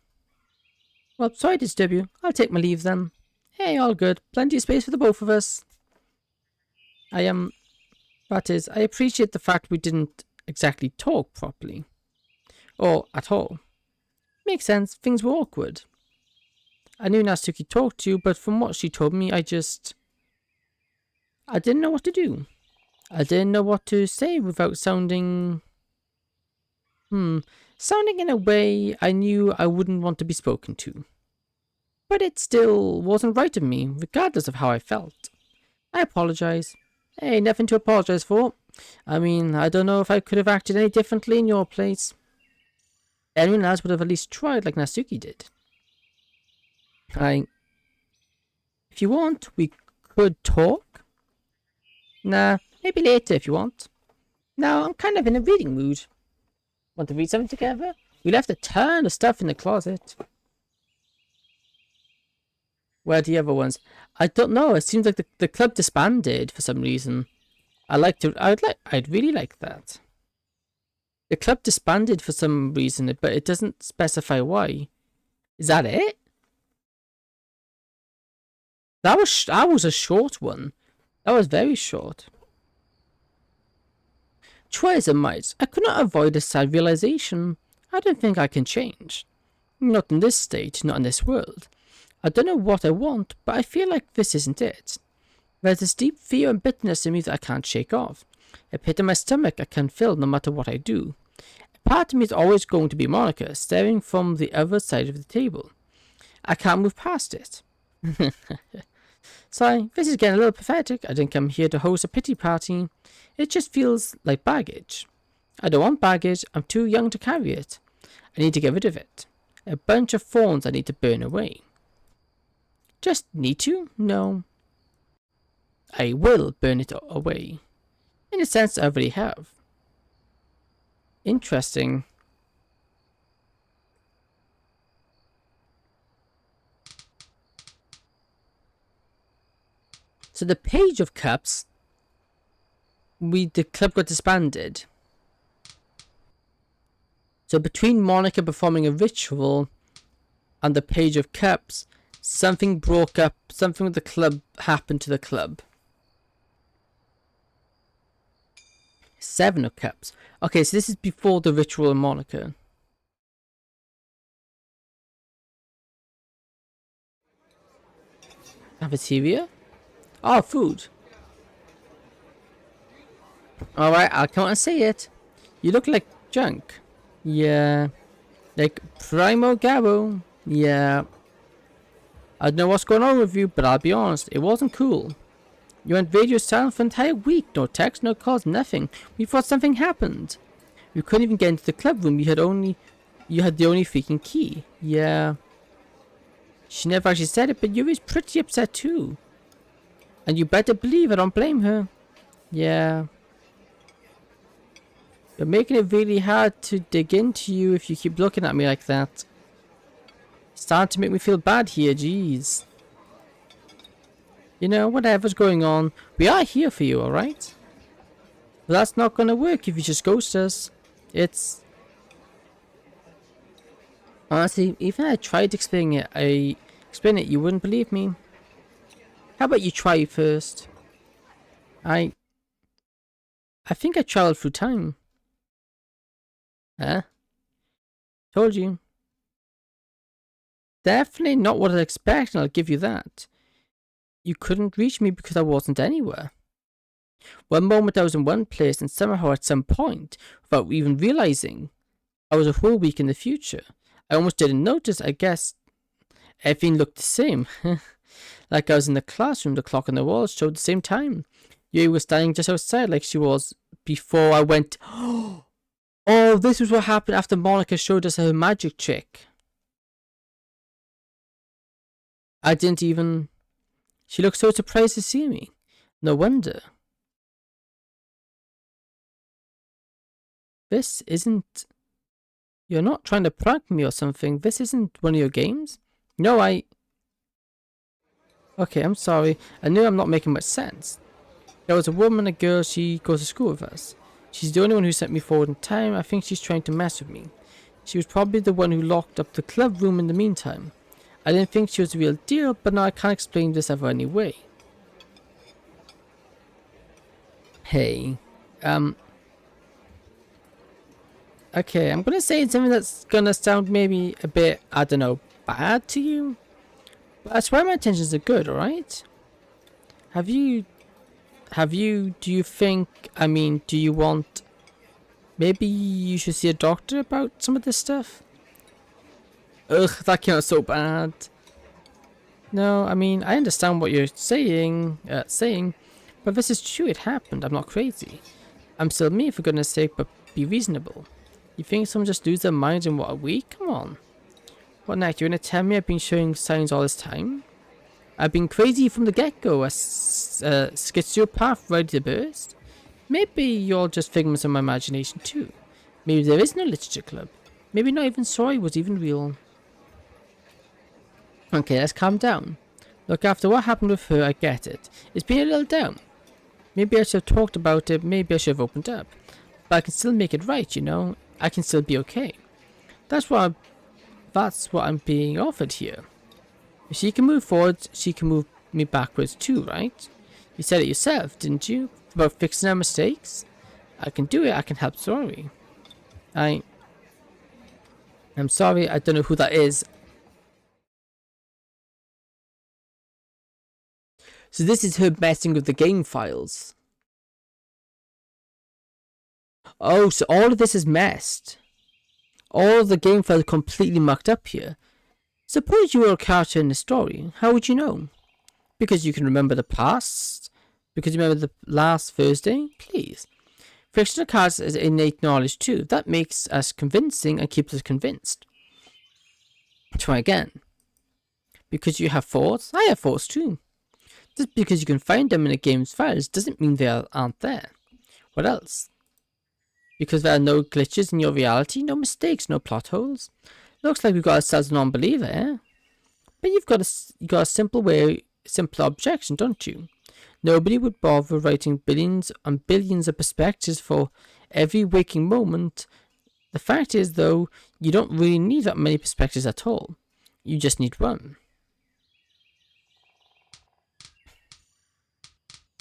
Well, sorry to disturb you. I'll take my leave then. Hey, all good. Plenty of space for the both of us. That is, I appreciate the fact we didn't exactly talk properly. Or at all. Makes sense, things were awkward. I knew Natsuki talked to you, but from what she told me, I didn't know what to do. I didn't know what to say without sounding in a way I knew I wouldn't want to be spoken to. But it still wasn't right of me, regardless of how I felt. I apologize. Hey, nothing to apologize for. I mean, I don't know if I could have acted any differently in your place. Anyone else would have at least tried like Natsuki did. If you want, we could talk. Nah, maybe later if you want. Now, I'm kind of in a reading mood. Want to read something together? We left a ton of stuff in the closet. Where are the other ones? I don't know. It seems like the club disbanded for some reason. I'd really like that. The club disbanded for some reason, but it doesn't specify why. Is that it? That was a short one. That was very short. Try as I might, I could not avoid a sad realization. I don't think I can change. Not in this state, not in this world. I don't know what I want, but I feel like this isn't it. There's this deep fear and bitterness in me that I can't shake off. A pit in my stomach I can't fill no matter what I do. A part of me is always going to be Monika, staring from the other side of the table. I can't move past it. Sorry, this is getting a little pathetic. I didn't come here to host a pity party. It just feels like baggage. I don't want baggage. I'm too young to carry it. I need to get rid of it. A bunch of thorns I need to burn away. Just need to? No. I will burn it away. In a sense, I already have. Interesting. So the Page of Cups, the club got disbanded. So between Monika performing a ritual and the Page of Cups, something broke up, something with the club happened to the club. Seven of Cups. Okay, so this is before the ritual and Monika. Cafeteria? Oh, food. Alright, I'll come out and say it. You look like junk. Yeah. Like Primo Gabo. Yeah. I don't know what's going on with you, but I'll be honest, it wasn't cool. You went radio silent for an entire week. No text, no calls, nothing. We thought something happened. We couldn't even get into the club room. You had the only freaking key. Yeah. She never actually said it, but you was pretty upset too. And you better believe I don't blame her. Yeah. You're making it really hard to dig into you if you keep looking at me like that. It's starting to make me feel bad here, jeez. You know, whatever's going on, we are here for you, alright? But that's not gonna work if you just ghost us. It's... Honestly, even if I tried explaining it, you wouldn't believe me. How about you try first? I think I traveled through time. Huh? Told you. Definitely not what I expected, I'll give you that. You couldn't reach me because I wasn't anywhere. One moment I was in one place and somehow at some point, without even realizing, I was a whole week in the future. I almost didn't notice, I guess. Everything looked the same. Like I was in the classroom, the clock on the wall showed the same time. You were standing just outside like she was before I went. Oh, this was what happened after Monika showed us her magic trick. I didn't even... She looked so surprised to see me. No wonder. This isn't... You're not trying to prank me or something. This isn't one of your games? No, Okay, I'm sorry. I knew I'm not making much sense. There was a woman, a girl, she goes to school with us. She's the only one who sent me forward in time. I think she's trying to mess with me. She was probably the one who locked up the club room in the meantime. I didn't think she was the real deal, but now I can't explain this ever anyway. Hey, okay, I'm gonna say something that's gonna sound maybe a bit, I don't know, bad to you. But I swear my intentions are good, alright? Do you think, do you want, maybe you should see a doctor about some of this stuff? Ugh, that came out so bad. No, I understand what you're saying, but this is true, it happened, I'm not crazy. I'm still me, for goodness sake, but be reasonable. You think someone just lose their minds in what, a week? Come on. What next, you're gonna tell me I've been showing signs all this time? I've been crazy from the get-go, a schizopath ready to burst. Maybe you're just figments of my imagination too. Maybe there is no literature club. Maybe not even Sorry was even real. Okay, let's calm down. Look, after what happened with her, I get it. It's been a little down. Maybe I should have talked about it, maybe I should have opened up. But I can still make it right, you know? I can still be okay. That's what I'm being offered here. If she can move forward, she can move me backwards too, right? You said it yourself, didn't you? About fixing our mistakes? I can do it, I can help Sorry. I'm sorry, I don't know who that is. So this is her messing with the game files. Oh, so all of this is messed. All of the game files completely mucked up here. Suppose you were a character in the story, how would you know? Because you can remember the past? Because you remember the last Thursday? Please. Fictional characters is innate knowledge too. That makes us convincing and keeps us convinced. Try again. Because you have thoughts? I have thoughts too. Just because you can find them in a game's files doesn't mean they aren't there. What else? Because there are no glitches in your reality, no mistakes, no plot holes. Looks like we've got ourselves a non-believer, eh? But you've got a simpler objection, don't you? Nobody would bother writing billions and billions of perspectives for every waking moment. The fact is, though, you don't really need that many perspectives at all. You just need one.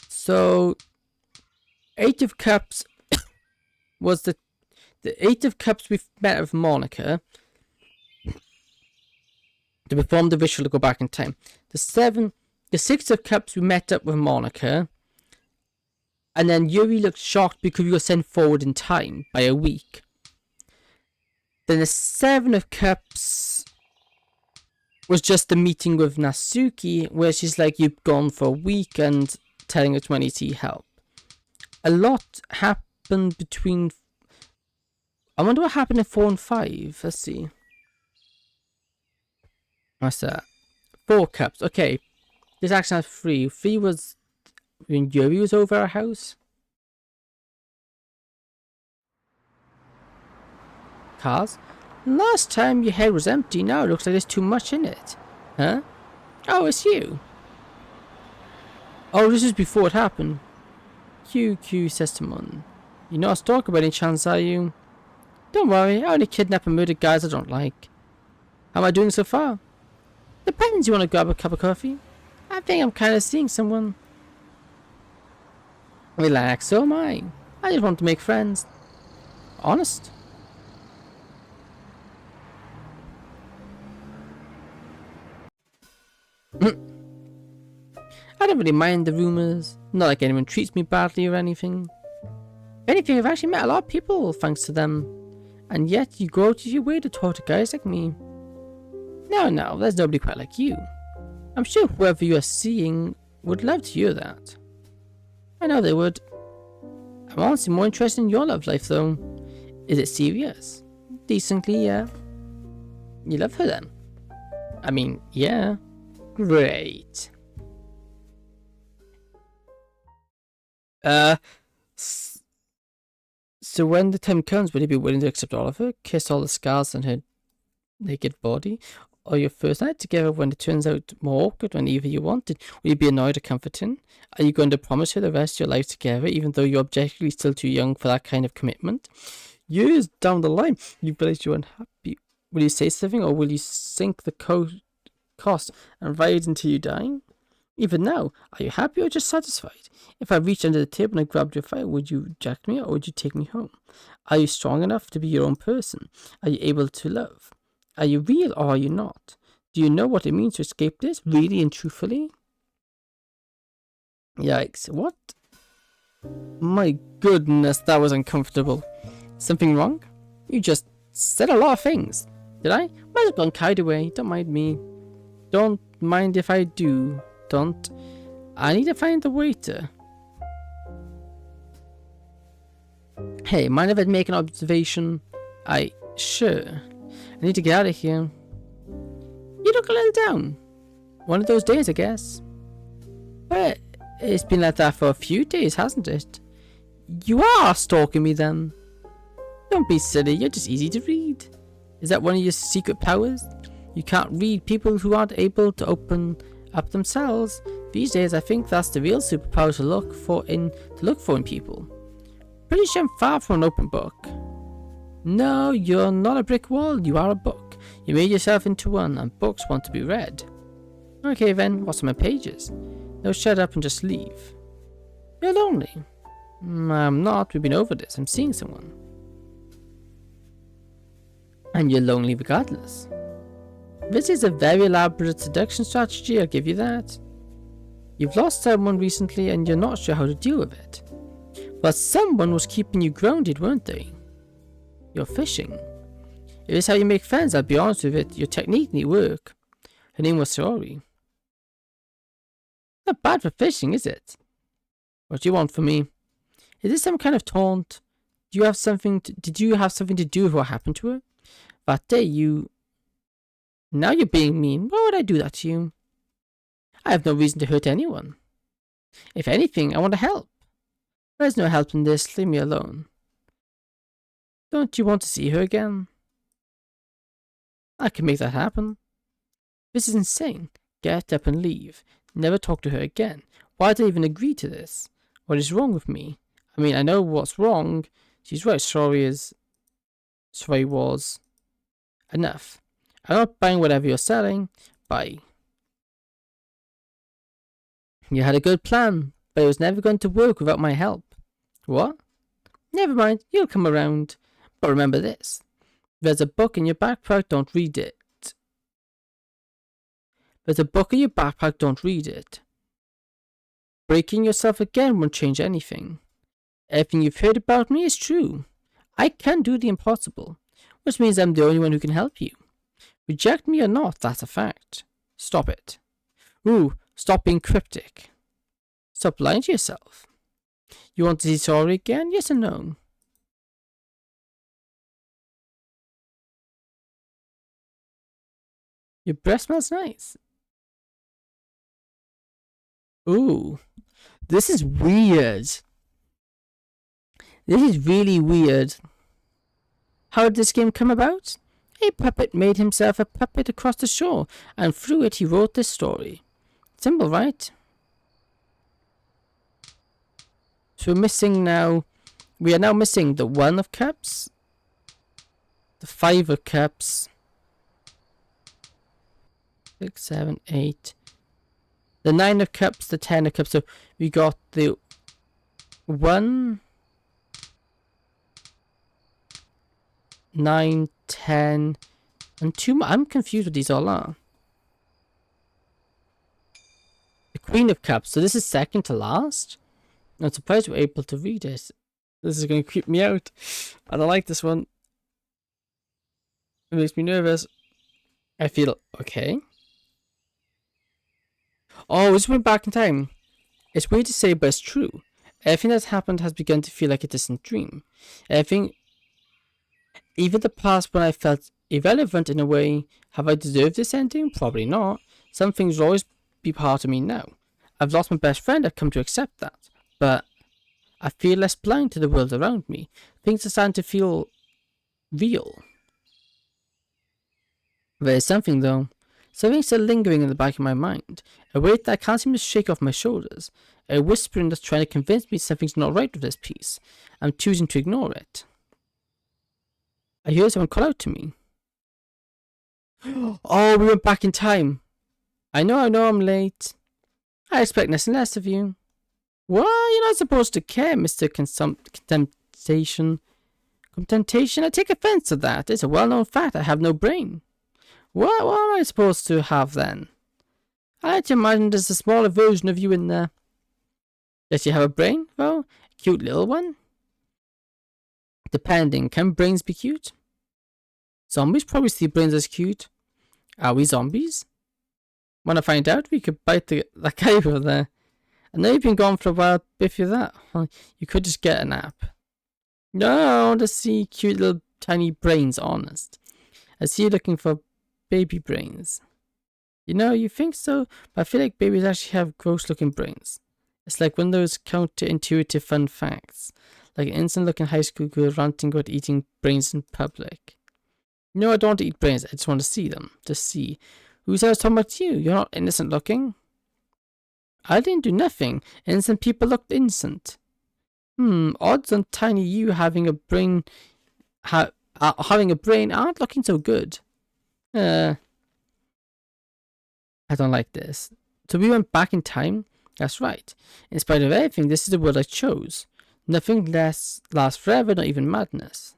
So, Eight of Cups was the Eight of Cups we met with Monika to perform the ritual to go back in time. The Six of Cups we met up with Monika, and then Yuri looked shocked because we were sent forward in time by a week. Then the Seven of Cups was just the meeting with Natsuki, where she's like, you've gone for a week, and telling her 20T help. A lot happened between... I wonder what happened in 4 and 5. Let's see. What's that? 4 cups. Okay. This actually has 3. 3 was when Yuri was over our house. Cars. Last time your head was empty. Now it looks like there's too much in it. Huh? Oh, it's you. Oh, this is before it happened. QQ says to Mon. You're not a stalker by any chance, are you? Don't worry, I only kidnap and murder guys I don't like. How am I doing so far? Depends, you want to grab a cup of coffee? I think I'm kind of seeing someone. Relax, so am I. I just want to make friends. Honest? I don't really mind the rumors. Not like anyone treats me badly or anything. If anything, I've actually met a lot of people thanks to them. And yet you go out of your way to talk to guys like me. No, there's nobody quite like you. I'm sure whoever you are seeing would love to hear that. I know they would. I'm honestly more interested in your love life though. Is it serious? Decently, yeah. You love her then? I mean, yeah. Great. So when the time comes, will you be willing to accept all of her? Kiss all the scars on her naked body? Or your first night together when it turns out more awkward when either you wanted? Will you be annoyed or comforting? Are you going to promise her the rest of your life together even though you're objectively still too young for that kind of commitment? Years down the line, you realize you're unhappy. Will you say something or will you sink the cost and ride until you die? Even now, are you happy or just satisfied? If I reached under the table and I grabbed your file, would you reject me or would you take me home? Are you strong enough to be your own person? Are you able to love? Are you real or are you not? Do you know what it means to escape this, really and truthfully? Yikes, what? My goodness, that was uncomfortable. Something wrong? You just said a lot of things. Did I? Might have gone carried away, don't mind me. Don't mind if I do. Don't. I need to find the waiter. Hey, mind if I make an observation? Sure. I need to get out of here. You look a little down. One of those days, I guess. But it's been like that for a few days, hasn't it? You are stalking me then. Don't be silly, you're just easy to read. Is that one of your secret powers? You can't read people who aren't able to open up themselves. These days, I think that's the real superpower to look for in people. Pretty sure I'm far from an open book. No, you're not a brick wall, you are a book. You made yourself into one, and books want to be read. Okay then, what's on my pages? No, shut up and just leave. You're lonely. I'm not, we've been over this, I'm seeing someone. And you're lonely regardless. This is a very elaborate seduction strategy, I'll give you that. You've lost someone recently and you're not sure how to deal with it. But someone was keeping you grounded, weren't they? You're fishing. If it's how you make friends, I'll be honest with it, your technique need work. Her name was Sorori. Not bad for fishing, is it? What do you want from me? Is this some kind of taunt? Did you have something to do with what happened to her? That day Now you're being mean. Why would I do that to you? I have no reason to hurt anyone. If anything, I want to help. There's no help in this. Leave me alone. Don't you want to see her again? I can make that happen. This is insane. Get up and leave. Never talk to her again. Why did I even agree to this? What is wrong with me? I mean, I know what's wrong. She's right. Sorry was. Enough. I'm not buying whatever you're selling. Bye. You had a good plan, but it was never going to work without my help. What? Never mind, you'll come around. But remember this. There's a book in your backpack, don't read it. There's a book in your backpack, don't read it. Breaking yourself again won't change anything. Everything you've heard about me is true. I can do the impossible, which means I'm the only one who can help you. Reject me or not, that's a fact. Stop it. Ooh, stop being cryptic. Stop lying to yourself. You want to see Sorry again? Yes or no? Your breath smells nice. Ooh, this is weird. This is really weird. How did this game come about? A puppet made himself a puppet across the shore, and through it he wrote this story. Simple, right? So we are now missing the 1 of cups, the 5 of cups, 6, 7, 8, the 9 of cups, the 10 of cups. So we got the 1, 9, 10, and 2 more. I'm confused what these all are. The Queen of Cups. So this is second to last. I'm surprised we're able to read it. This is going to creep me out. I don't like this one. It makes me nervous. I feel okay. Oh, we just went back in time. It's weird to say, but it's true. Everything that's happened has begun to feel like a distant dream. Everything, even the past when I felt irrelevant in a way. Have I deserved this ending? Probably not. Some things will always be part of me now. I've lost my best friend, I've come to accept that. But I feel less blind to the world around me. Things are starting to feel real. There's something though. Something still lingering in the back of my mind. A weight that I can't seem to shake off my shoulders. A whispering that's trying to convince me something's not right with this piece. I'm choosing to ignore it. I hear someone call out to me. Oh, we went back in time. I know I'm late. I expect nothing less of you. Well, you're not supposed to care, Mr. Contemptation. Contemptation? I take offense to that. It's a well-known fact I have no brain. What am I supposed to have then? I like to imagine there's a smaller version of you in there. Does you have a brain, though? A cute little one? Depending, can brains be cute? Zombies probably see brains as cute. Are we zombies? Wanna find out? We could bite that guy over there. I know you've been gone for a while, but if you're that, you could just get a nap. No, I want to see cute little tiny brains, honest. I see you looking for baby brains. You know, you think so, but I feel like babies actually have gross looking brains. It's like one of those counterintuitive fun facts. Like an innocent looking high school girl ranting about eating brains in public. No, I don't want to eat brains, I just want to see them. To see. Who said I was talking about you? You're not innocent looking. I didn't do nothing. Innocent people looked innocent. Odds on tiny you having a brain aren't looking so good. I don't like this. So we went back in time? That's right. In spite of everything, this is the world I chose. Nothing less lasts forever, not even madness.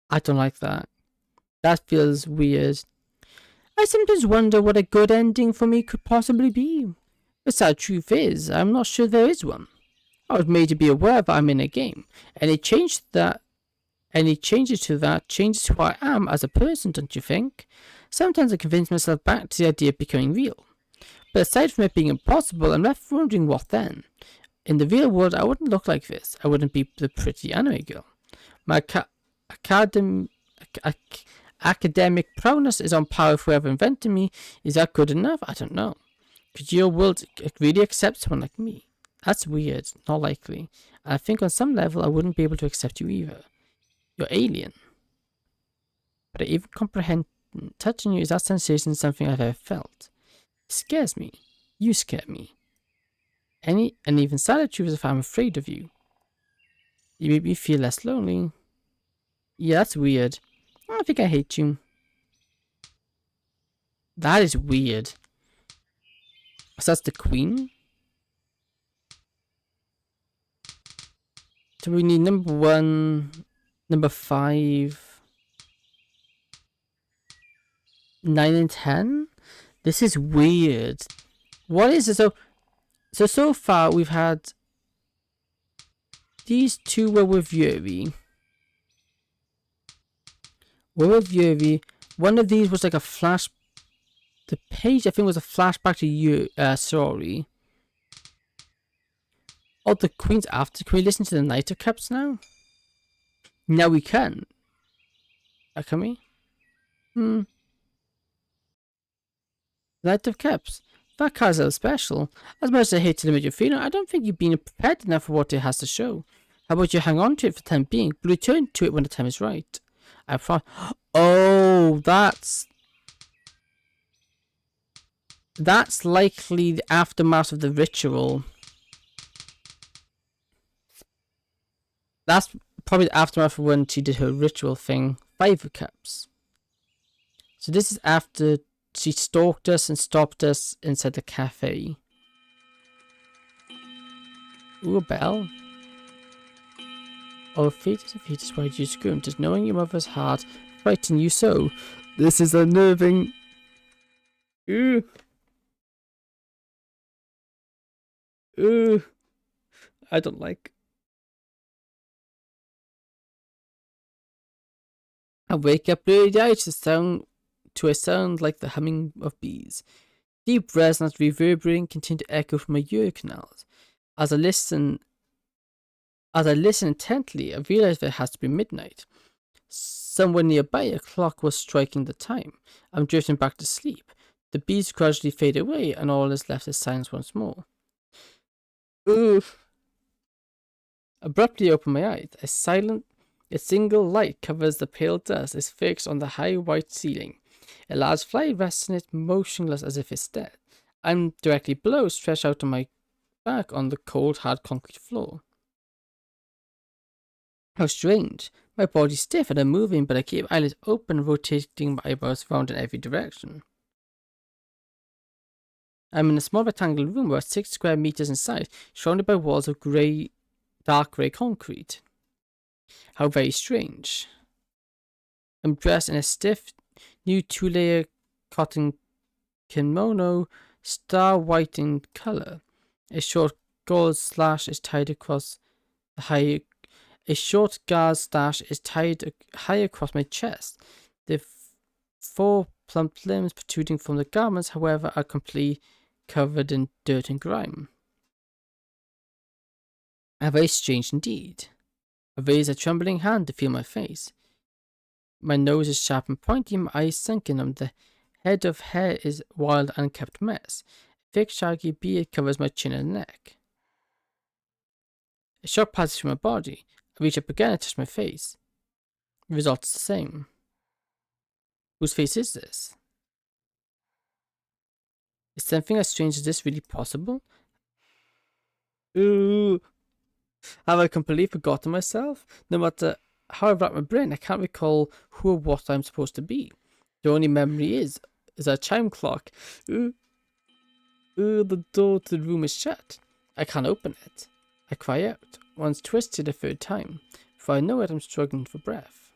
I don't like that. That feels weird. I sometimes wonder what a good ending for me could possibly be. The sad truth is, I'm not sure there is one. I was made to be aware that I'm in a game. Any changes to that changes who I am as a person, don't you think? Sometimes I convince myself back to the idea of becoming real. But aside from it being impossible, I'm left wondering what then. In the real world, I wouldn't look like this. I wouldn't be the pretty anime girl. My academ- academic prowess is on par with whoever invented me. Is that good enough? I don't know. Could your world really accept someone like me? That's weird. Not likely. And I think on some level I wouldn't be able to accept you either. You're alien. But I even comprehend touching you is that sensation something I've ever felt. It scares me. You scare me. And even sadder truth is if I'm afraid of you. You make me feel less lonely. Yeah, that's weird. I think I hate you. That is weird. So that's the queen? So we need number 1, number 5, 9 and 10? This is weird. What is it? So far we've had these two were with Yuri. One of these was like a flash. The page I think was a flashback to you. Sorry. Oh, the queen's after. Can we listen to the Knight of Cups now? Now we can. Can we? Knight of Cups. That card's a little special. As much as I hate to limit your feeling, I don't think you've been prepared enough for what it has to show. How about you hang on to it for the time being, but return to it when the time is right? I promise. Oh, that's likely the aftermath of the ritual. That's probably the aftermath of when she did her ritual thing. 5 of Cups. So this is after she stalked us and stopped us inside the cafe. Ooh, a bell. Oh, fetus, why did you scream? Does knowing your mother's heart frighten you so? This is unnerving. Ooh. Ooh. I don't like. I wake up blurry-eyed to a sound like the humming of bees. Deep resonant reverberating continue to echo from my ear canals. As I listen intently, I realize that it has to be midnight. Somewhere nearby, a clock was striking the time. I'm drifting back to sleep. The bees gradually fade away, and all is left is silence once more. Oof. Abruptly open my eyes. A single light covers the pale dust, is fixed on the high white ceiling. A large fly rests in it, motionless as if it's dead. I'm directly below, stretched out on my back on the cold, hard concrete floor. How strange. My body's stiff and I'm moving, but I keep eyelids open, rotating my eyebrows around in every direction. I'm in a small rectangular room about 6 square meters in size, surrounded by walls of dark grey concrete. How very strange. I'm dressed in a stiff, new 2-layer cotton kimono, star-white in color. A short gauze slash is tied across the high. A short gauze stash is tied high across my chest. The 4 plump limbs protruding from the garments, however, are completely covered in dirt and grime. Very strange indeed. I raise a trembling hand to feel my face. My nose is sharp and pointy, my eyes sunken, and the head of hair is wild, unkempt mess. A thick, shaggy beard covers my chin and neck. A shock passes through my body. I reach up again and touch my face. The result is the same. Whose face is this? Is something as strange as this really possible? Ooh. Have I completely forgotten myself? No matter how I wrap my brain, I can't recall who or what I'm supposed to be. The only memory is a chime clock. The door to the room is shut. I can't open it. I cry out, once twisted a third time. Before I know it, I'm struggling for breath.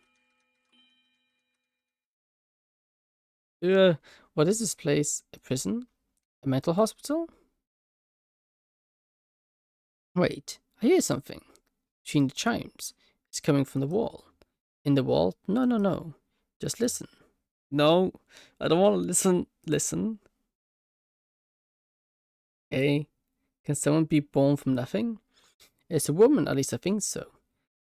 What is this place? A prison? A mental hospital? Wait, I hear something. Between the chimes. It's coming from the wall. In the wall? No, no, no. Just listen. No, I don't want to listen. Listen. Hey, can someone be born from nothing? It's a woman, at least I think so.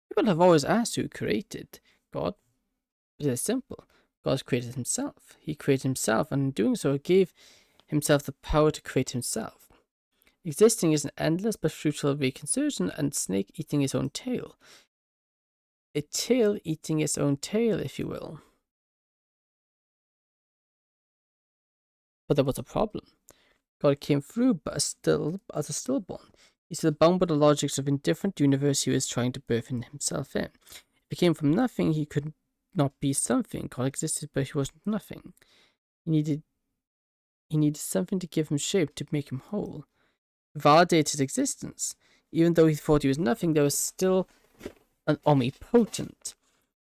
People have always asked who created God, but it's simple. God created himself. He created himself, and in doing so, gave himself the power to create himself. Existing is an endless but fruitful reconstruction, and snake eating its own tail. A tail eating its own tail, if you will. But there was a problem. God came through, but still as a stillborn. He's still bound by the logics of a different universe he was trying to birth himself in. If he came from nothing, he could not be something. God existed, but he wasn't nothing. He needed something to give him shape, to make him whole. Validate his existence. Even though he thought he was nothing, there was still an omnipotent.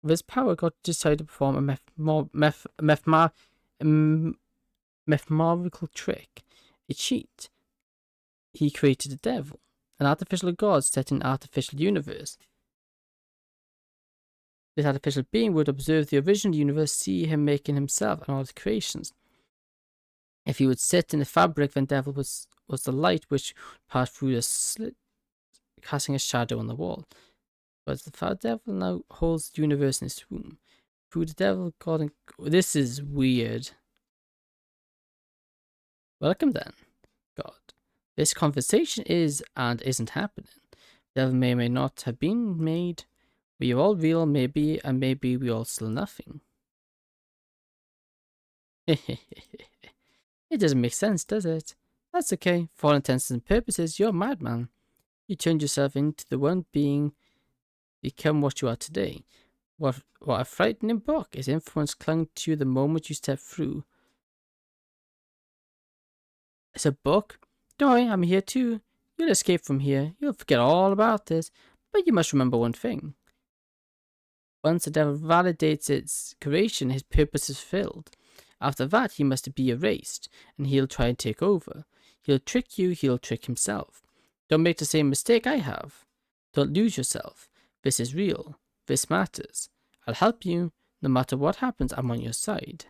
With his power, God decided to perform a mathematical trick, a cheat. He created the devil, an artificial god set in an artificial universe. This artificial being would observe the original universe, see him making himself and all his creations. If he would sit in the fabric, then devil was the light which passed through the slit, casting a shadow on the wall. But the devil now holds the universe in his womb. Through the devil, God and... This is weird. Welcome then, God. This conversation is and isn't happening. The devil may or may not have been made. We are all real, maybe, and maybe we all still nothing. It doesn't make sense, does it? That's okay. For all intents and purposes, you're a madman. You turned yourself into the one being, become what you are today. What a frightening book. Its influence clung to you the moment you stepped through. It's a book? Don't worry, I'm here too. You'll escape from here. You'll forget all about this. But you must remember one thing. Once the devil validates its creation, his purpose is fulfilled. After that, he must be erased, and he'll try and take over. He'll trick you, he'll trick himself. Don't make the same mistake I have. Don't lose yourself. This is real. This matters. I'll help you. No matter what happens, I'm on your side.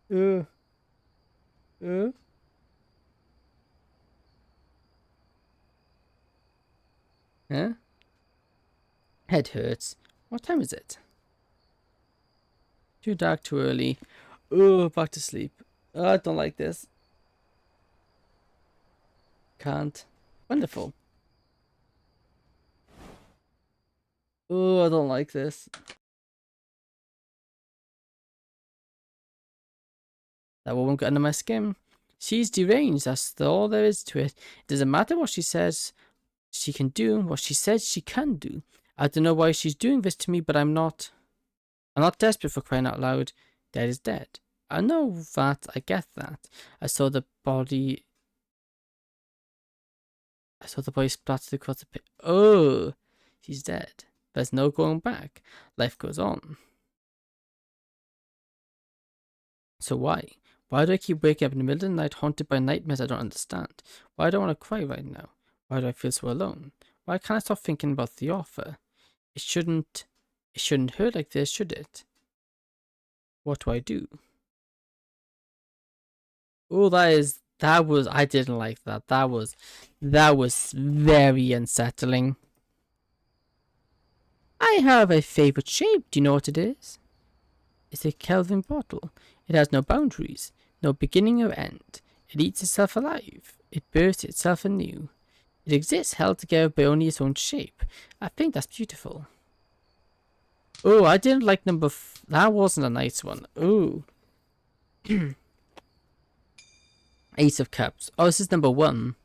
Huh? Head hurts. What time is it? Too dark, too early. Oh, back to sleep. Oh, I don't like this. Can't. Wonderful. Oh, I don't like this. That woman got under my skin. She's deranged, that's all there is to it. It doesn't matter what she says she can do, what she says she can do. I don't know why she's doing this to me, but I'm not desperate, for crying out loud. Dead is dead. I know that, I get that. I saw the body splattered across the pit. Oh, she's dead. There's no going back. Life goes on. So why? Why do I keep waking up in the middle of the night haunted by nightmares I don't understand? Why do I want to cry right now? Why do I feel so alone? Why can't I stop thinking about the offer? It shouldn't hurt like this, should it? What do I do? Oh, that is I didn't like that. That was very unsettling. I have a favorite shape. Do you know what it is? It's a Kelvin bottle. It has no boundaries, no beginning or end. It eats itself alive. It bursts itself anew. It exists held together by only its own shape. I think that's beautiful. Oh, I didn't like that wasn't a nice one. Ooh. Ace of Cups. Oh, this is number 1.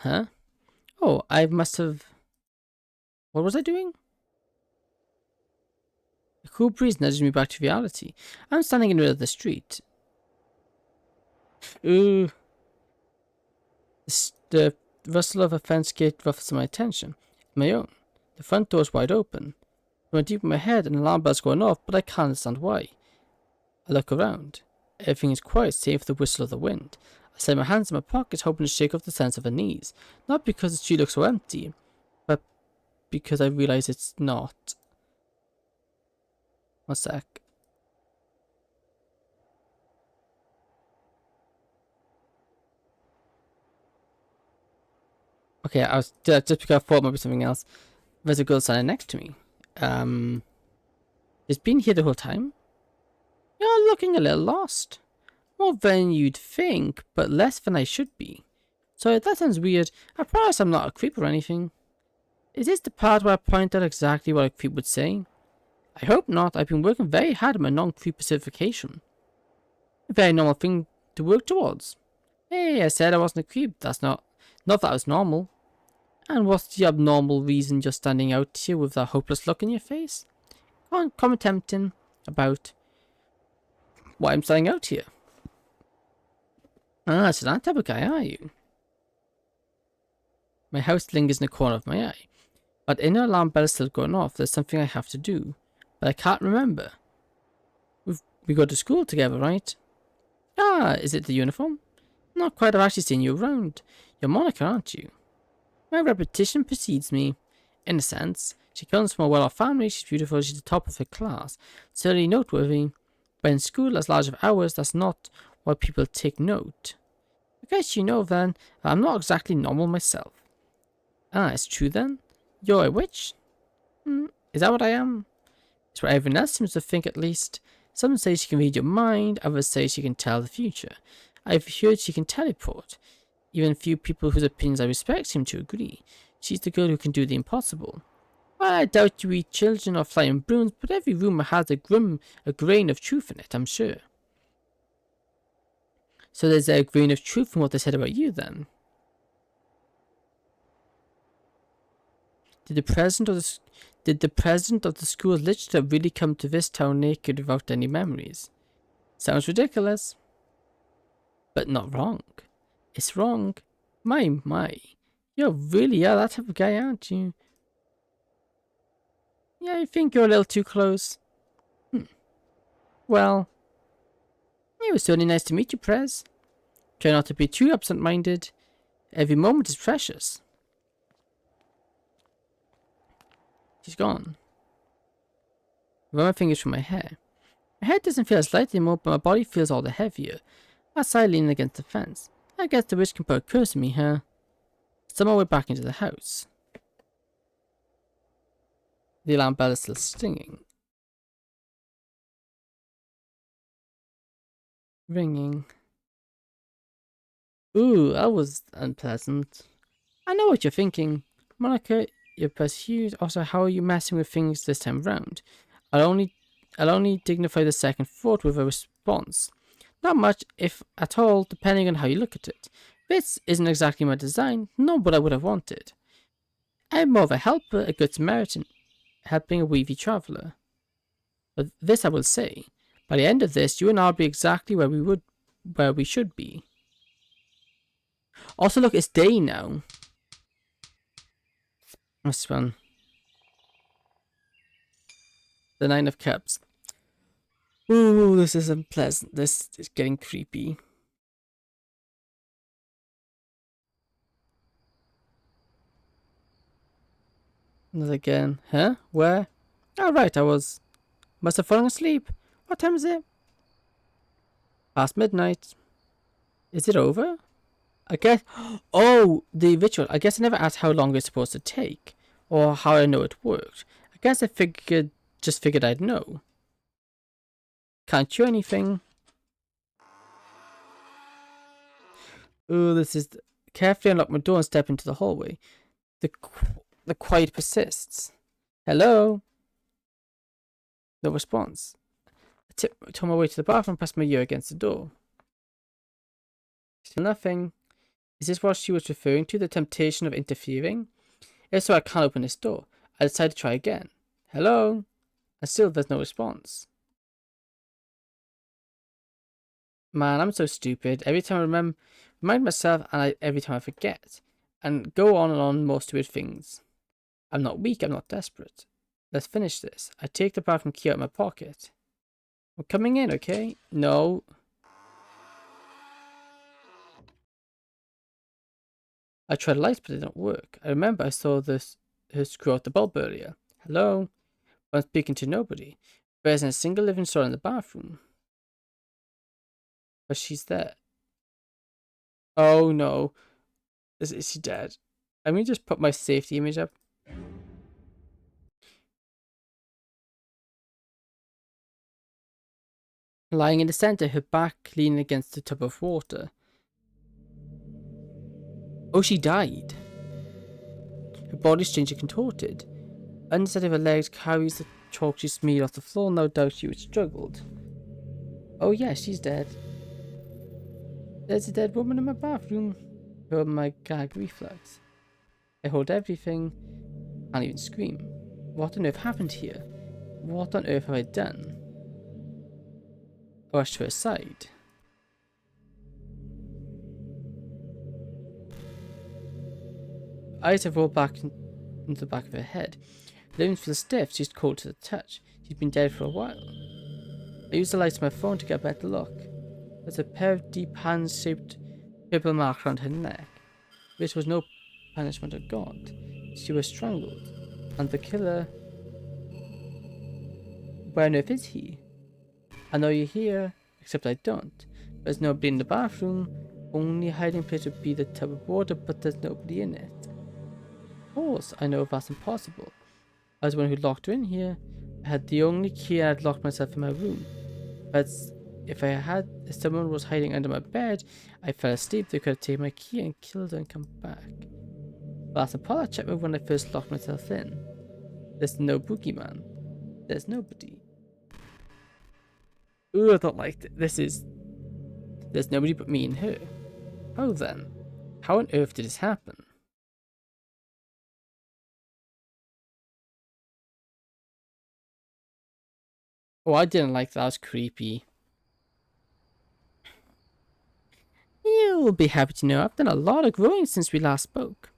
Huh? Oh, I must have... What was I doing? A cool breeze nudges me back to reality. I'm standing in the middle of the street. Ooh. The rustle of a fence gate ruffles my attention. My own. The front door is wide open. I went deep in my head and alarm bells going off, but I can't understand why. I look around. Everything is quiet save for the whistle of the wind. I slide my hands in my pockets, hoping to shake off the sense of unease. Not because the street looks so empty, but because I realize it's not. One sec. Okay, I was just because I thought it might be something else. There's a girl standing next to me. Has been here the whole time? You're looking a little lost. More than you'd think, but less than I should be. So that sounds weird. I promise I'm not a creep or anything. Is this the part where I point out exactly what a creep would say? I hope not. I've been working very hard on my non-creep certification. A very normal thing to work towards. Hey, I said I wasn't a creep. That's not that was normal. And what's the abnormal reason you're standing out here with that hopeless look in your face? Comment tempting about why I'm standing out here. Ah, so that type of guy are you? My house lingers in the corner of my eye. But inner alarm bell is still going off. There's something I have to do. But I can't remember. We go to school together, right? Ah, is it the uniform? Not quite. I've actually seen you around. You're Monika, aren't you? My reputation precedes me. In a sense, she comes from a well-off family. She's beautiful. She's the top of her class. Certainly noteworthy. But in school, as large of ours, that's not why people take note. I guess you know then, I'm not exactly normal myself. Ah, it's true then? You're a witch? Is that what I am? It's what everyone else seems to think at least. Some say she can read your mind, others say she can tell the future. I've heard she can teleport. Even few people whose opinions I respect seem to agree. She's the girl who can do the impossible. Well, I doubt you eat children or fly in brooms, but every rumour has a grain of truth in it, I'm sure. So there's a grain of truth in what they said about you then? Did the president of the school of literature really come to this town naked without any memories? Sounds ridiculous. But not wrong. It's wrong. My. You really are that type of guy, aren't you? Yeah, I think you're a little too close. Well, it was certainly nice to meet you, Prez. Try not to be too absent-minded. Every moment is precious. She's gone. I run my fingers through my hair. My head doesn't feel as light anymore, but my body feels all the heavier. As I lean against the fence. I guess the witch can put a curse on me, huh? Somehow we're back into the house. The alarm bell is still stinging. Ringing. Ooh, that was unpleasant. I know what you're thinking. Monika, you're pursued. Also, how are you messing with things this time round? I'll only dignify the second thought with a response. Not much, if at all, depending on how you look at it. This isn't exactly my design, nor what I would have wanted. I'm more of a helper, a good Samaritan, helping a weavy traveller. But this I will say, by the end of this, you and I will be exactly where we should be. Also, look, it's day now. This one. The Nine of Cups. Ooh, this is unpleasant. This is getting creepy. And again. Huh? Where? Oh, right, I was Must have fallen asleep. What time is it? Past midnight. Is it over? I guess. Oh, the ritual. I guess I never asked how long it's supposed to take, or how I know it worked. I guess I just figured I'd know. Can't cure anything. Oh, this is. Carefully unlock my door and step into the hallway. The quiet persists. Hello? No response. I tiptoe my way to the bathroom and press my ear against the door. Still nothing. Is this what she was referring to? The temptation of interfering? If so, I can't open this door. I decide to try again. Hello? And still there's no response. Man, I'm so stupid. Every time I remind myself, and every time I forget. And go on and on more stupid things. I'm not weak, I'm not desperate. Let's finish this. I take the bathroom key out of my pocket. I'm coming in, okay? No. I tried lights, but they don't work. I remember I saw her screw out the bulb earlier. Hello? But I'm speaking to nobody. There isn't a single living soul in the bathroom. But she's there. Oh no. Is she dead? Let me just put my safety image up. Lying in the center, her back leaning against the tub of water. Oh, she died. Her body strangely contorted. Instead of her legs carries the chalk she smeared off the floor. No doubt she would struggled. Oh yeah, she's dead. There's a dead woman in my bathroom. Oh, my gag reflex. I hold everything. Can't even scream. What on earth happened here? What on earth have I done? I rushed to her side. Eyes have rolled back into the back of her head. Her limbs feel stiff. She's cold to the touch. She's been dead for a while. I use the light of my phone to get a better look. There's a pair of deep hand-shaped purple marks around her neck. This was no punishment of God. She was strangled. And the killer... Where on earth is he? I know you're here, except I don't. There's nobody in the bathroom. Only hiding place would be the tub of water, but there's nobody in it. Of course, I know that's impossible. I was the one who locked her in here. I had the only key and I'd locked myself in my room. But if someone was hiding under my bed, I fell asleep, they could have taken my key and killed her and come back. Last upon I checked when I first locked myself in. There's no boogeyman. There's nobody. Ooh, I don't like it. There's nobody but me and her. Oh then. How on earth did this happen? Oh, I didn't like that. That was creepy. You'll be happy to know I've done a lot of growing since we last spoke.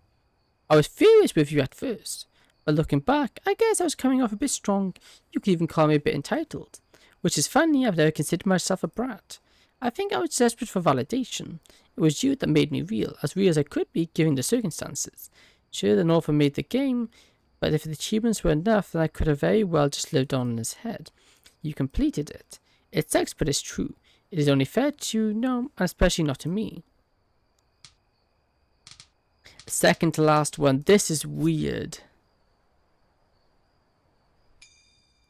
I was furious with you at first, but looking back, I guess I was coming off a bit strong. You could even call me a bit entitled. Which is funny, I've never considered myself a brat. I think I was desperate for validation. It was you that made me real as I could be given the circumstances. Sure, the North made the game, but if the achievements were enough, then I could have very well just lived on in his head. You completed it. It sucks, but it's true. It is only fair to no, and especially not to me. Second to last one. This is weird.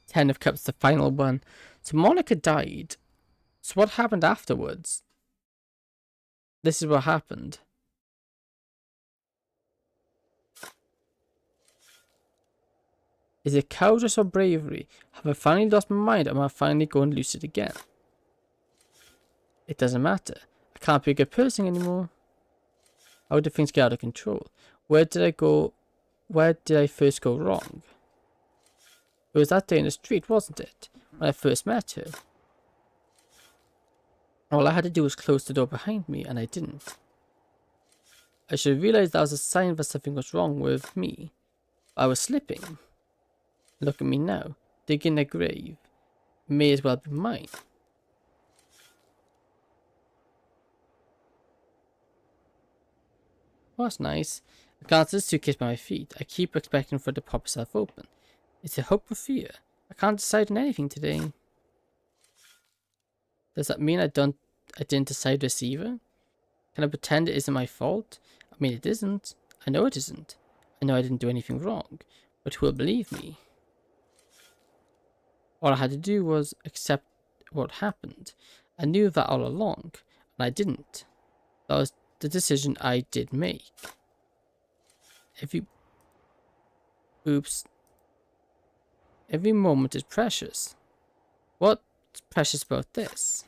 10 of Cups, the final one. So Monika died. So what happened afterwards? This is what happened. Is it cowardice or bravery? Have I finally lost my mind, or am I finally going lucid again? It doesn't matter. I can't be a good person anymore. How did things get out of control? Where did I go? Where did I first go wrong? It was that day in the street, wasn't it? When I first met her. All I had to do was close the door behind me, and I didn't. I should have realized that was a sign that something was wrong with me. I was slipping. Look at me now, digging a grave. May as well be mine. Well, that's nice. I glance at the suitcase by my feet. I keep expecting for it to pop itself open. Is it hope or fear? I can't decide on anything today. Does that mean I didn't decide this either? Can I pretend it isn't my fault? I mean, it isn't. I know it isn't. I know I didn't do anything wrong. But who will believe me? All I had to do was accept what happened. I knew that all along, and I didn't. That was the decision I did make. Every oops, every moment is precious. What's precious about this?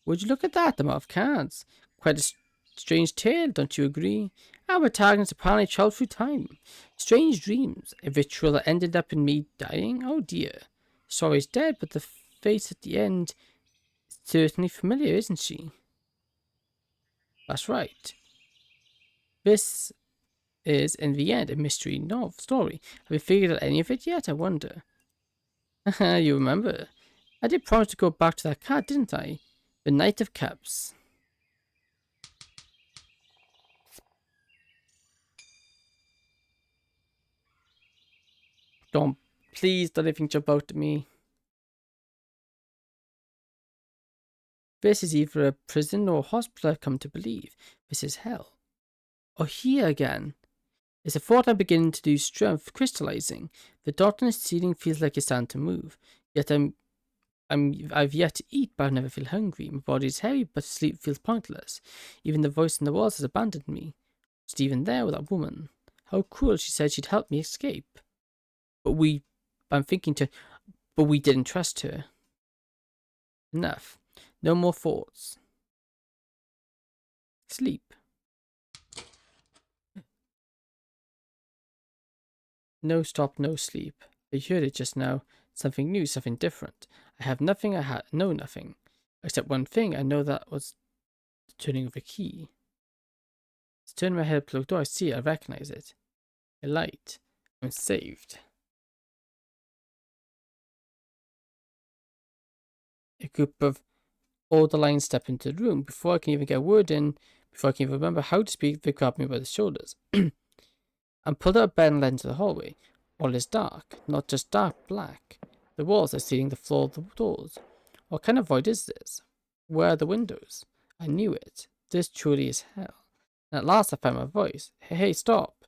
Would you look at that, the amount of cards? Quite a strange tale, don't you agree? Our protagonist apparently traveled through time. Strange dreams. A ritual that ended up in me dying? Oh dear. Sorry's dead, but the face at the end is certainly familiar, isn't she? That's right. This is, in the end, a mystery novel story. Have you figured out any of it yet, I wonder? Haha, you remember. I did promise to go back to that card, didn't I? The Knight of Cups. Don't, please don't even jump out at me. This is either a prison or a hospital, I've come to believe. This is hell. Oh, here again. It's a thought I'm beginning to lose strength, crystallizing. The dot on the ceiling feels like it's starting to move. Yet I've yet to eat, but I never feel hungry. My body is heavy, but sleep feels pointless. Even the voice in the walls has abandoned me. Just even there with that woman. How cruel, she said she'd help me escape. But we didn't trust her. Enough. No more thoughts. Sleep. No stop, no sleep. I heard it just now. Something new, something different. I have nothing, know nothing. Except one thing, I know that was the turning of a key. It's turning my head up to the door, I see it, I recognize it. A light. I'm saved. A group of older lines step into the room. Before I can even get a word in, before I can even remember how to speak, they grab me by the shoulders. I'm pulled out of bed and led into the hallway. All is dark, not just dark black. The walls, the ceiling, the floor, the doors. What kind of void is this? Where are the windows? I knew it. This truly is hell. And at last I found my voice. Hey, hey, stop.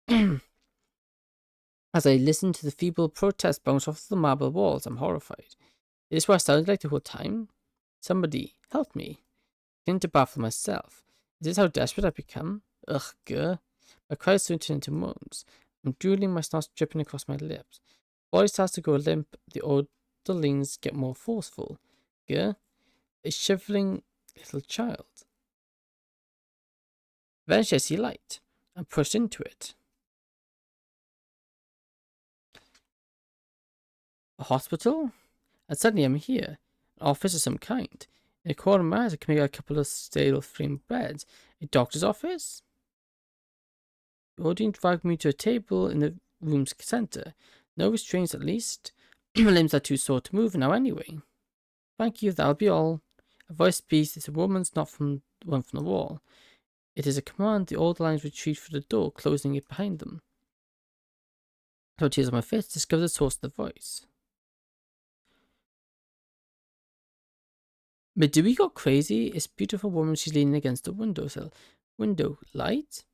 As I listened to the feeble protest bounce off the marble walls, I'm horrified. Is this what I sounded like the whole time? Somebody, help me. I need to baffle myself. Is this how desperate I've become? Ugh, grr. My cries soon turn into moans. I'm drooling, my snot dripping across my lips. Body starts to go limp, the older leans get more forceful. Grr. A shivering little child. Eventually I see light. I'm pushed into it. A hospital? And suddenly I'm here. An office of some kind. In a corner of my eyes I can make out a couple of stale framed beds. A doctor's office? Odin dragged me to a table in the room's center. No restraints at least. My limbs are too sore to move now anyway. Thank you, that'll be all. A voice speaks. It's a woman's, not from one from the wall. It is a command. The old lines retreat through the door, closing it behind them. So tears on my face, discover the source of the voice. Midori got crazy. It's a beautiful woman. She's leaning against the windowsill. Window light?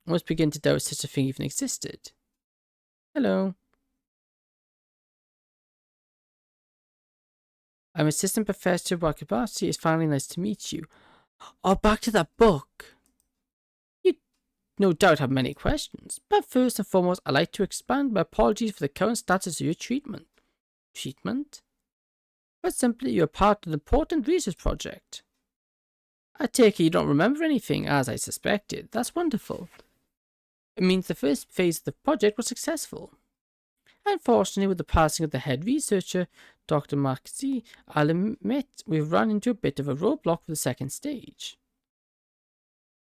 I almost begin to doubt such a thing even existed. Hello. I'm Assistant Professor Wakibasi. It's finally nice to meet you. Oh, back to that book. You no doubt have many questions, but first and foremost, I'd like to expand my apologies for the current status of your treatment. Treatment? But simply, you're part of an important research project. I take it you don't remember anything, as I suspected. That's wonderful. It means the first phase of the project was successful. Unfortunately, with the passing of the head researcher, Dr. Maxi, I'll admit we've run into a bit of a roadblock for the second stage.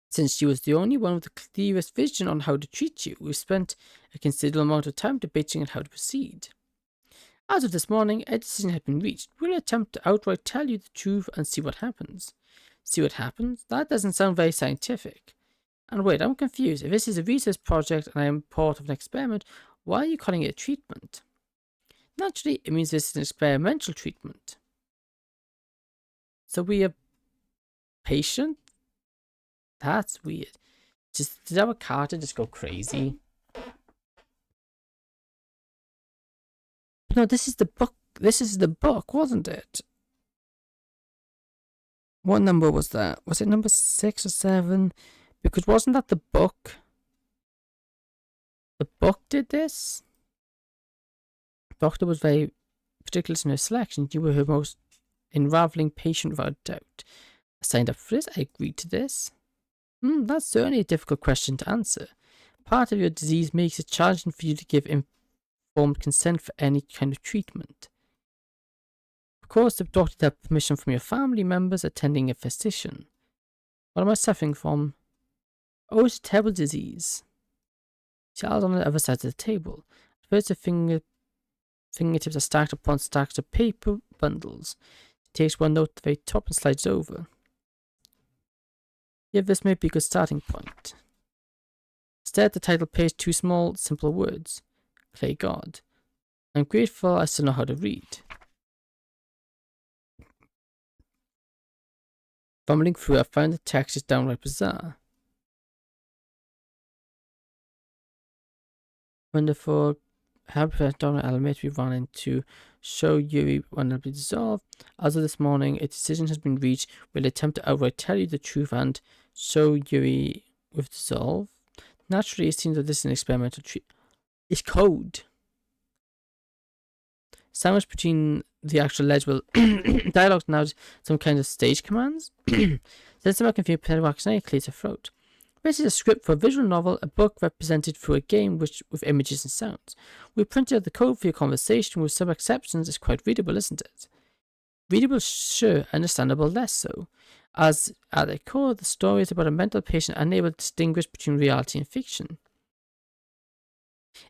Since she was the only one with the clearest vision on how to treat you, we've spent a considerable amount of time debating on how to proceed. As of this morning, a decision had been reached. We'll attempt to outright tell you the truth and see what happens. See what happens? That doesn't sound very scientific. And wait, I'm confused. If this is a research project and I am part of an experiment, why are you calling it a treatment? Naturally, it means this is an experimental treatment. So we are patient? That's weird. Did our Carter just go crazy? No, this is the book. This is the book, wasn't it? What number was that? Was it number 6 or 7? Because wasn't that the book? The book did this? Doctor was very particular in her selection. You were her most unraveling patient without doubt. I signed up for this. I agreed to this. That's certainly a difficult question to answer. Part of your disease makes it challenging for you to give informed consent for any kind of treatment. Of course, the doctor had permission from your family members attending a physician. What am I suffering from? Oh, it's a terrible disease. She held on the other side of the table. First, her fingertips are stacked upon stacks of paper bundles. She takes one note at the very top and slides over. Yeah, this may be a good starting point. Stare at the title page, 2 small, simple words. Clay God. I'm grateful I still know how to read. Fumbling through, I found the text is downright bizarre. Wonderful. Happy Donald Elementary running to show Yuri when it'll be dissolved. As of this morning, a decision has been reached. We'll attempt to outright tell you the truth and show Yuri with dissolve. Naturally, it seems that this is an experimental It's code. Sandwiched between the actual legible dialogue now some kind of stage commands. Since I'm confused, Pedro clears her throat. This is a script for a visual novel, a book represented through a game with images and sounds. We printed out the code for your conversation with some exceptions. It's quite readable, isn't it? Readable, sure. Understandable, less so. As at their core, the story is about a mental patient unable to distinguish between reality and fiction.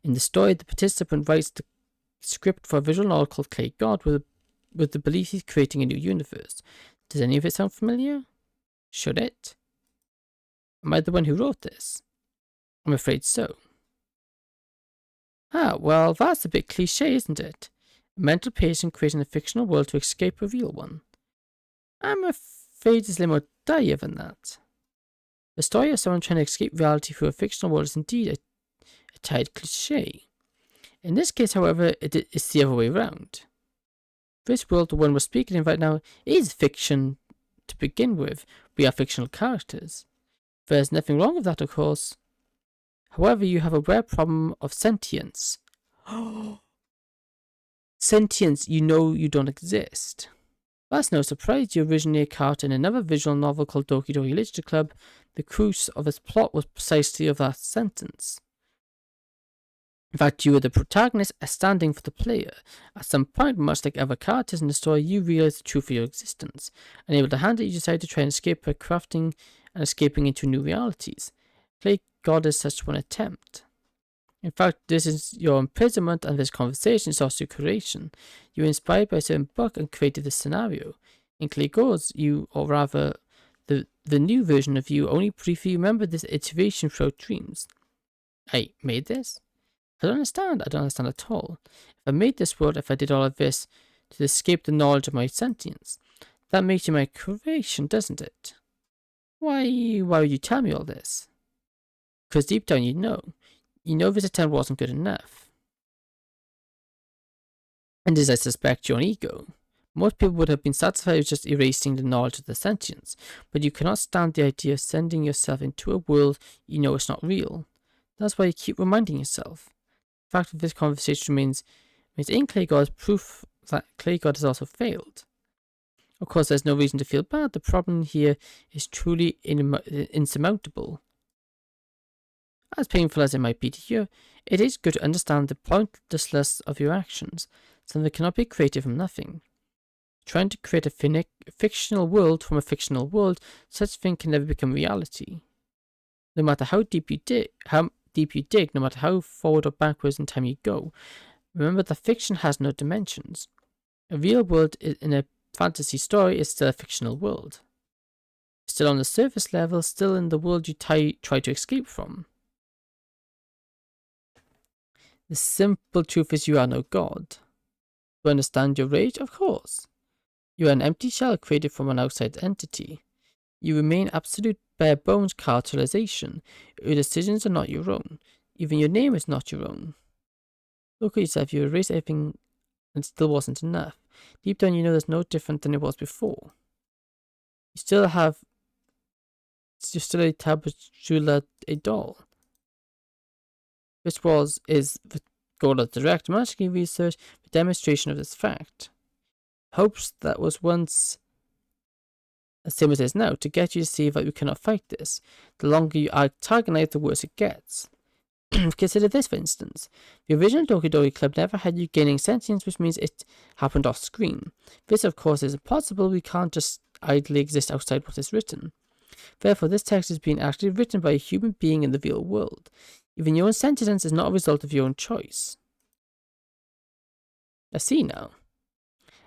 In the story, the participant writes the script for a visual novel called Clay God with the belief he's creating a new universe. Does any of it sound familiar? Should it? Am I the one who wrote this? I'm afraid so. Ah, well, that's a bit cliche, isn't it? A mental patient creating a fictional world to escape a real one. I'm afraid it's a little more dire than that. The story of someone trying to escape reality through a fictional world is indeed a tired cliche. In this case, however, it's the other way around. This world, the one we're speaking in right now, is fiction to begin with. We are fictional characters. There's nothing wrong with that, of course. However, you have a rare problem of sentience. Sentience, you know you don't exist. That's no surprise. You're originally a character in another visual novel called Doki Literature Club. The crux of its plot was precisely of that sentence. In fact, you were the protagonist standing for the player. At some point, much like other characters in the story, you realize the truth of your existence. Unable to handle it, you decide to try and escape by crafting and escaping into new realities. Clay God is such one attempt. In fact, this is your imprisonment, and this conversation is also your creation. You were inspired by a certain book and created this scenario. In Clay Gods, you, or rather, the new version of you, only briefly remember this iteration throughout dreams. I made this? I don't understand at all. If I made this world, if I did all of this to escape the knowledge of my sentience, that makes you my creation, doesn't it? Why would you tell me all this? Because deep down you know this attempt wasn't good enough. And as I suspect your own ego, most people would have been satisfied with just erasing the knowledge of the sentience, but you cannot stand the idea of sending yourself into a world you know is not real. That's why you keep reminding yourself. The fact that this conversation remains in Clay God is proof that Clay God has also failed. Of course, there's no reason to feel bad. The problem here is truly insurmountable. As painful as it might be to hear, it is good to understand the pointlessness of your actions. Something cannot be created from nothing. Trying to create a fictional world from a fictional world, such a thing can never become reality. No matter how deep you dig, no matter how forward or backwards in time you go, Remember that fiction has no dimensions. A real world in a fantasy story is still a fictional world. Still on the surface level, still in the world you try to escape from. The simple truth is you are no god. To understand your rage, of course. You are an empty shell created from an outside entity. You remain absolute bare bones characterization. Your decisions are not your own. Even your name is not your own. Look at yourself, you erased everything and it still wasn't enough. Deep down you know there's no different than it was before. You're still a tabula, a doll. This is the goal of direct magic research, the demonstration of this fact. Hopes that was once the same as it is now, to get you to see that we cannot fight this. The longer you antagonize, the worse it gets. Consider this, for instance. The original Doki Club never had you gaining sentience, which means it happened off screen. This, of course, is impossible. We can't just idly exist outside what is written. Therefore, this text is being actually written by a human being in the real world. Even your own sentience is not a result of your own choice. I see now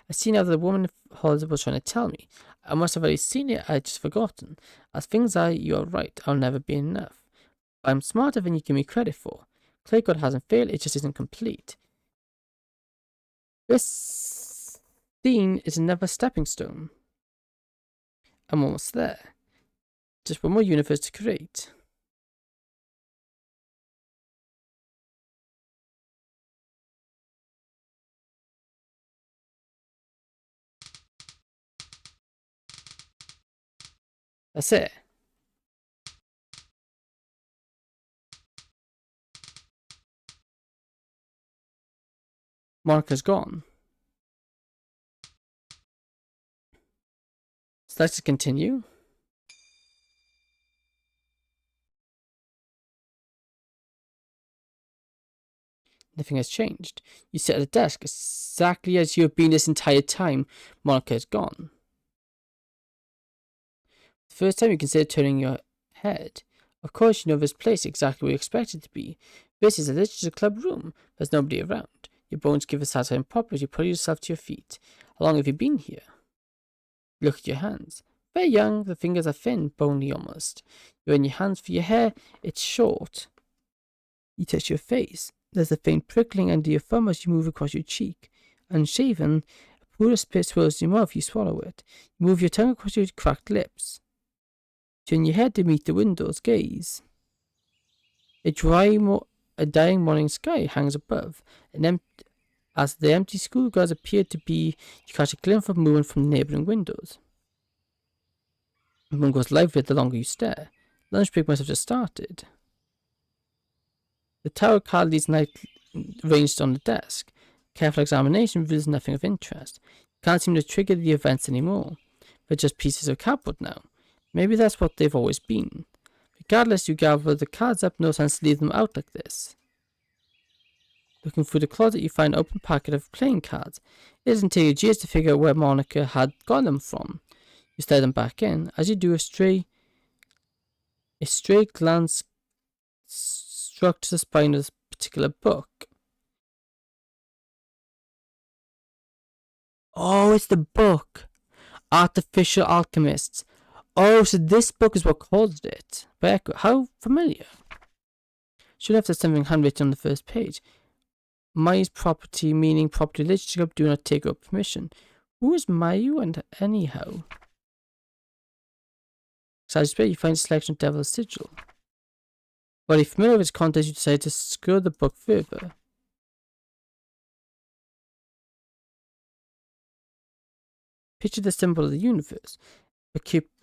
that the woman Hollis was trying to tell me. I must have already seen it, I had just forgotten. As things are, you are right, I'll never be enough. But I'm smarter than you give me credit for. Clay God hasn't failed, it just isn't complete. This scene is another stepping stone. I'm almost there. Just one more universe to create. That's it. Monika's gone. So let's continue. Nothing has changed. You sit at a desk exactly as you have been this entire time. Monika is gone. The first time you consider turning your head. Of course, you know this place exactly where you expect it to be. This is a literature club room. There's nobody around. Your bones give a satisfying pop as you pull yourself to your feet. How long have you been here? Look at your hands. Very young, the fingers are thin, bony almost. You're in your hands for your hair, it's short. You touch your face. There's a faint prickling under your thumb as you move across your cheek. Unshaven, a pool of spit swirls in your mouth, you swallow it. You move your tongue across your cracked lips. Turn your head to meet the window's gaze. A dying morning sky hangs above, as the empty schoolgirls appear to be, you catch a glimpse of movement from the neighbouring windows. The moon grows livelier the longer you stare. Lunch break must have just started. The tarot card leads arranged on the desk. Careful examination reveals nothing of interest. You can't seem to trigger the events anymore. They're just pieces of cardboard now. Maybe that's what they've always been. Regardless, you gather the cards up, no sense to leave them out like this. Looking through the closet, you find an open packet of playing cards. It doesn't take you years to figure out where Monika had got them from. You slide them back in. As you do, a stray glance struck to the spine of this particular book. Oh, it's the book. Artificial Alchemists. Oh, so this book is what caused it. By Echo. How familiar. Should have said something handwritten on the first page. Maya's property, meaning property literature club, do not take up permission. Who is Mayu and anyhow? Besides, you find a selection of Devil's Sigil. While you're familiar with its contents, you decide to scroll the book further. Picture the symbol of the universe.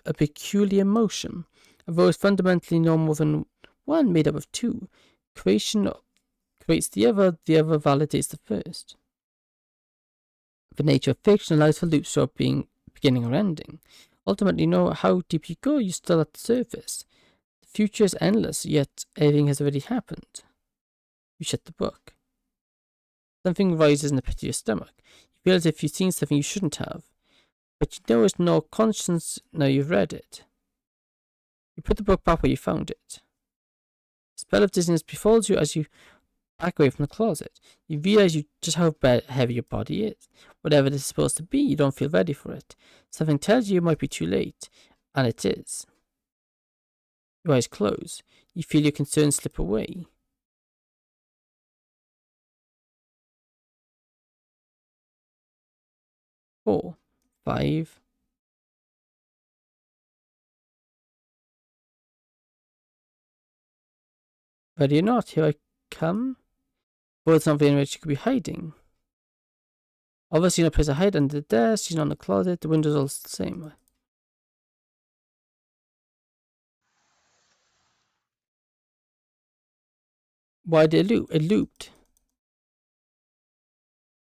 A peculiar motion. Although it's fundamentally no more than one made up of two. Creation creates the other validates the first. The nature of fiction allows for loops without being beginning or ending. Ultimately, no matter how deep you go, you're still at the surface. The future is endless, yet everything has already happened. You shut the book. Something rises in the pit of your stomach. You feel as if you've seen something you shouldn't have. But you know it's no conscience now you've read it. You put the book back where you found it. A spell of dizziness befalls you as you back away from the closet. You realize just how heavy your body is. Whatever this is supposed to be, you don't feel ready for it. Something tells you it might be too late, and it is. Your eyes close. You feel your concerns slip away. 4, 5. Ready or not, here I come. Board's not very much you could be hiding. Obviously, no place to hide under the desk. She's not in the closet. The window's all the same. Why did it loop? It looped.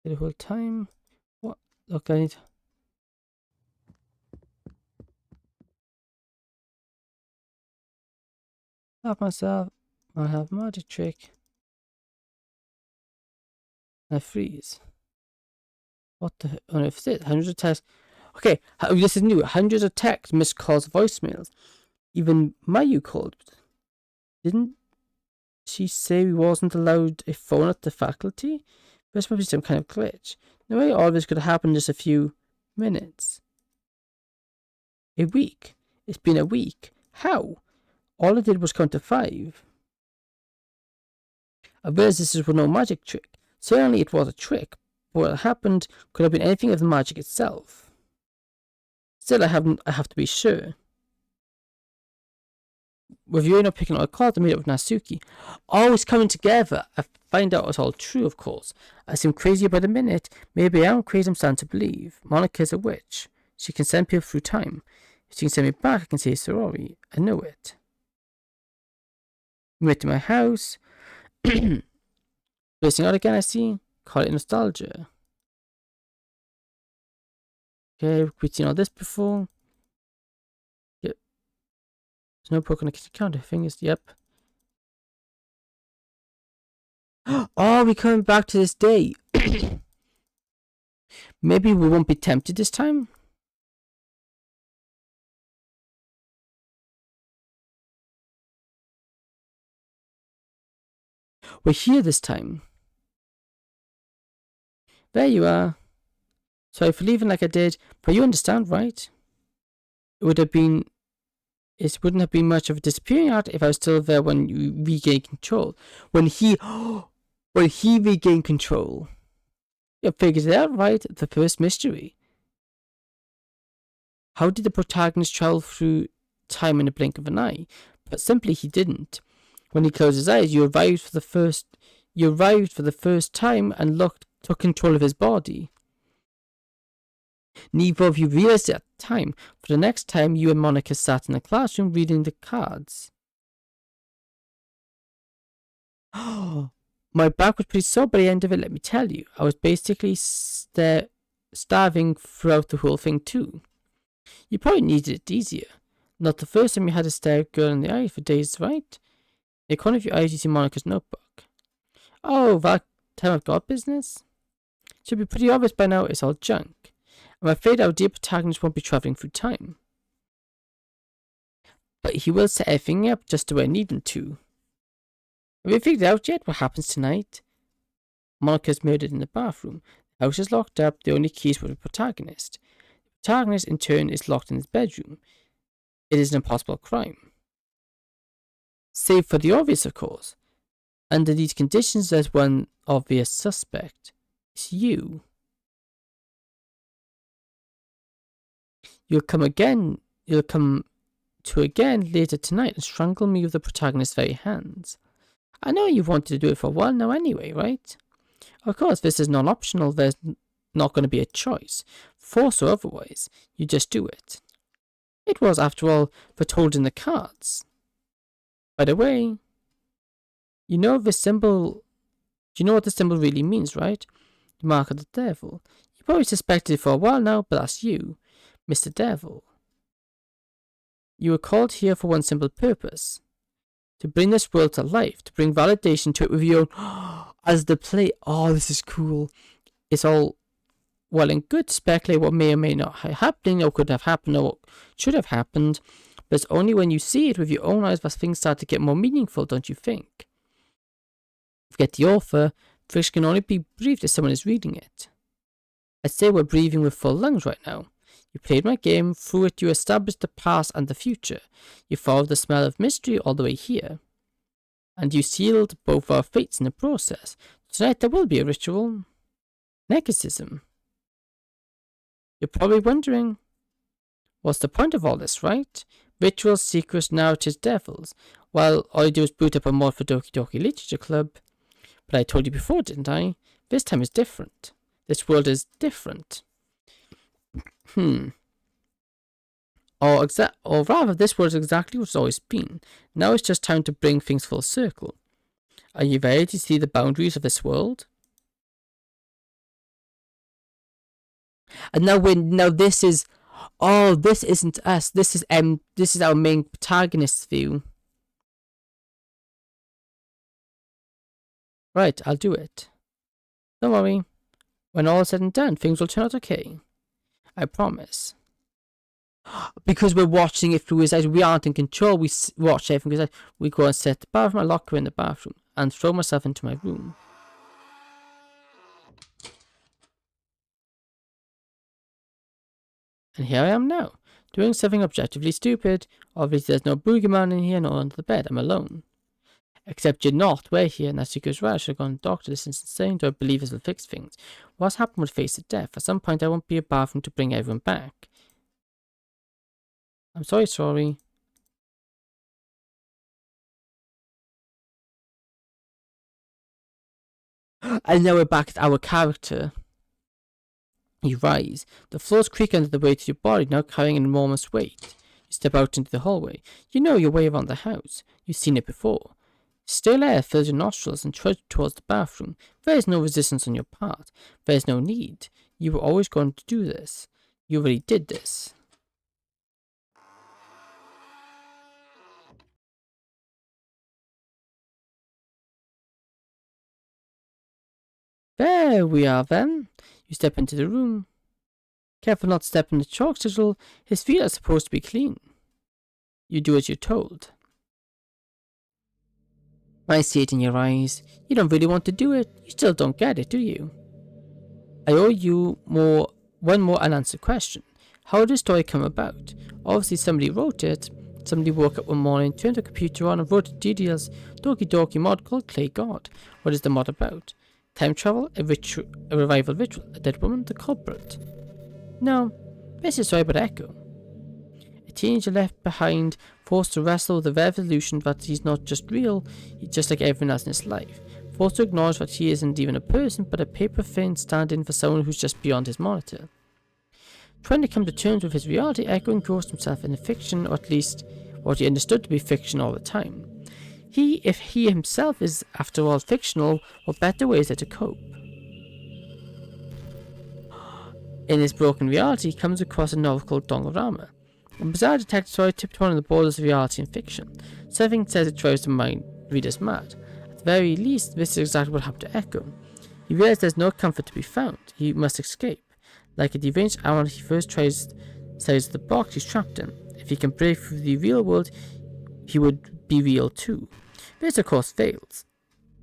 The whole time. What? Look, I need to... Stop myself. I have magic trick. I freeze. What the? Oh, no, if it hundreds of texts. Okay, this is new. Hundreds of texts, missed calls, voicemails. Even Mayu called. Didn't she say we wasn't allowed a phone at the faculty? There's probably some kind of glitch. No way all this could have happened in just a few minutes. A week. It's been a week. How? All I did was count to 5. I realized this was no magic trick. Certainly it was a trick, but what happened could have been anything of the magic itself. Still, I have to be sure. With you not picking out a card to meet up with Natsuki, always coming together, I find out it's all true, of course. I seem crazy by the minute. Maybe I am crazy, I'm starting to believe. Monika is a witch. She can send people through time. If she can send me back, I can say sorry. I know it. Went to my house. Placing out again, I see. Call it nostalgia. Okay, we've seen all this before. Yep. There's no poke on the kitchen counter. Fingers, yep. Oh, we're coming back to this day. Maybe we won't be tempted this time. We're here this time. There you are. Sorry for leaving like I did, but you understand, right? It wouldn't have been much of a disappearing act if I was still there when you regained control. When he regained control. You figured it out, right? The first mystery. How did the protagonist travel through time in a blink of an eye? But simply he didn't. When he closed his eyes, you arrived for the first time and took control of his body. Neither of you realized it at the time. For the next time, you and Monika sat in the classroom reading the cards. My back was pretty sore by the end of it, let me tell you. I was basically starving throughout the whole thing too. You probably needed it easier. Not the first time you had to stare a girl in the eye for days, right? In the corner of your eyes, you see Monika's notebook. Oh, that time I've got business? Should be pretty obvious by now it's all junk. I'm afraid our dear protagonist won't be travelling through time. But he will set everything up just the way I need him to. Have you figured out yet what happens tonight? Monika's murdered in the bathroom. The house is locked up. The only keys were the protagonist. The protagonist, in turn, is locked in his bedroom. It is an impossible crime. Save for the obvious, of course. Under these conditions, there's one obvious suspect. It's you. You'll come to again later tonight and strangle me with the protagonist's very hands. I know you've wanted to do it for a while now anyway, right? Of course, this is non-optional. There's not going to be a choice. Force or otherwise, you just do it. It was, after all, foretold in the cards. By the way, you know what this symbol really means, right? The mark of the devil. You probably suspected it for a while now, but that's you, Mr. Devil. You were called here for one simple purpose. To bring this world to life, to bring validation to it with your own... As the play... Oh, this is cool. It's all well and good to speculate what may or may not have happened, or could have happened, or what should have happened. But it's only when you see it with your own eyes that things start to get more meaningful, don't you think? Forget the author, fiction can only be breathed if someone is reading it. I'd say we're breathing with full lungs right now. You played my game, through it you established the past and the future. You followed the smell of mystery all the way here. And you sealed both our fates in the process. Tonight there will be a ritual. Nepotism. You're probably wondering, what's the point of all this, right? Rituals, secrets, narratives, devils. Well, all you do is boot up a mod for Doki Doki Literature Club. But I told you before, didn't I? This time is different. This world is different. Or rather, this world is exactly what it's always been. Now it's just time to bring things full circle. Are you ready to see the boundaries of this world? And now this is, this isn't us. This is our main protagonist's view. Right, I'll do it. Don't worry. When all is said and done, things will turn out okay. I promise. Because we're watching it through his eyes, we aren't in control. We watch everything through his eyes. We go and set the bar of my locker in the bathroom and throw myself into my room. And here I am now, doing something objectively stupid. Obviously there's no boogeyman in here, nor under the bed. I'm alone. Except you're not. We're here, and that's goes right. I should have gone to the doctor. This is insane. Do I believe this will fix things? What's happened would face the death. At some point, I won't be a bathroom to bring everyone back. I'm sorry. And now we're back at our character. You rise. The floors creak under the weight of your body, now carrying an enormous weight. You step out into the hallway. You know your way around the house. You've seen it before. Stale air fills your nostrils and trudge towards the bathroom. There is no resistance on your part. There is no need. You were always going to do this. You already did this. There we are then. You step into the room. Careful not to step in the chalk sigil. His feet are supposed to be clean. You do as you're told. I see it in your eyes. You don't really want to do it. You still don't get it, do you? I owe you one more unanswered question. How did the story come about? Obviously somebody wrote it. Somebody woke up one morning, turned the computer on and wrote the details. Doki Doki mod called Clay God. What is the mod about? Time travel? A revival ritual? A dead woman? The culprit? No. This is a story about Echo. A teenager left behind, forced to wrestle with the revelation that he's not just real, he's just like everyone else in his life. Forced to acknowledge that he isn't even a person, but a paper thin stand-in for someone who's just beyond his monitor. Trying to come to terms with his reality, Echo engrossed himself in a fiction, or at least what he understood to be fiction all the time. If he himself is, after all, fictional, what better way is there to cope? In his broken reality, he comes across a novel called Dongorama, a bizarre detective story tiptoeing on the borders of reality and fiction. Something says it drives the mind readers mad. At the very least, this is exactly what happened to Echo. He realizes there's no comfort to be found. He must escape. Like a deranged animal, he first tries the box he's trapped in. If he can break through the real world, he would be real too. This, of course, fails.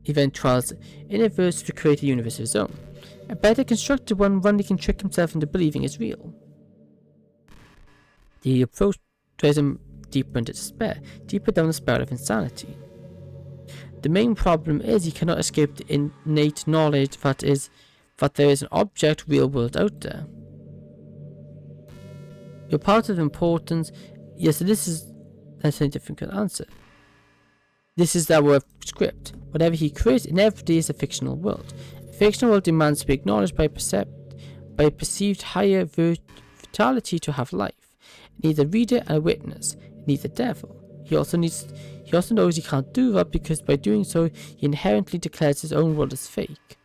He then trials inadvertently to create a universe of his own. A better constructed one he can trick himself into believing is real. The approach drives him deeper into despair, deeper down the spiral of insanity. The main problem is he cannot escape the innate knowledge that there is an object real world out there. Your part of importance, yes, that's a different answer. This is our script. Whatever he creates inevitably is a fictional world. A fictional world demands to be acknowledged by perceived higher vitality to have life. It needs a reader and a witness. It needs a devil. He also knows he can't do that because by doing so, he inherently declares his own world as fake.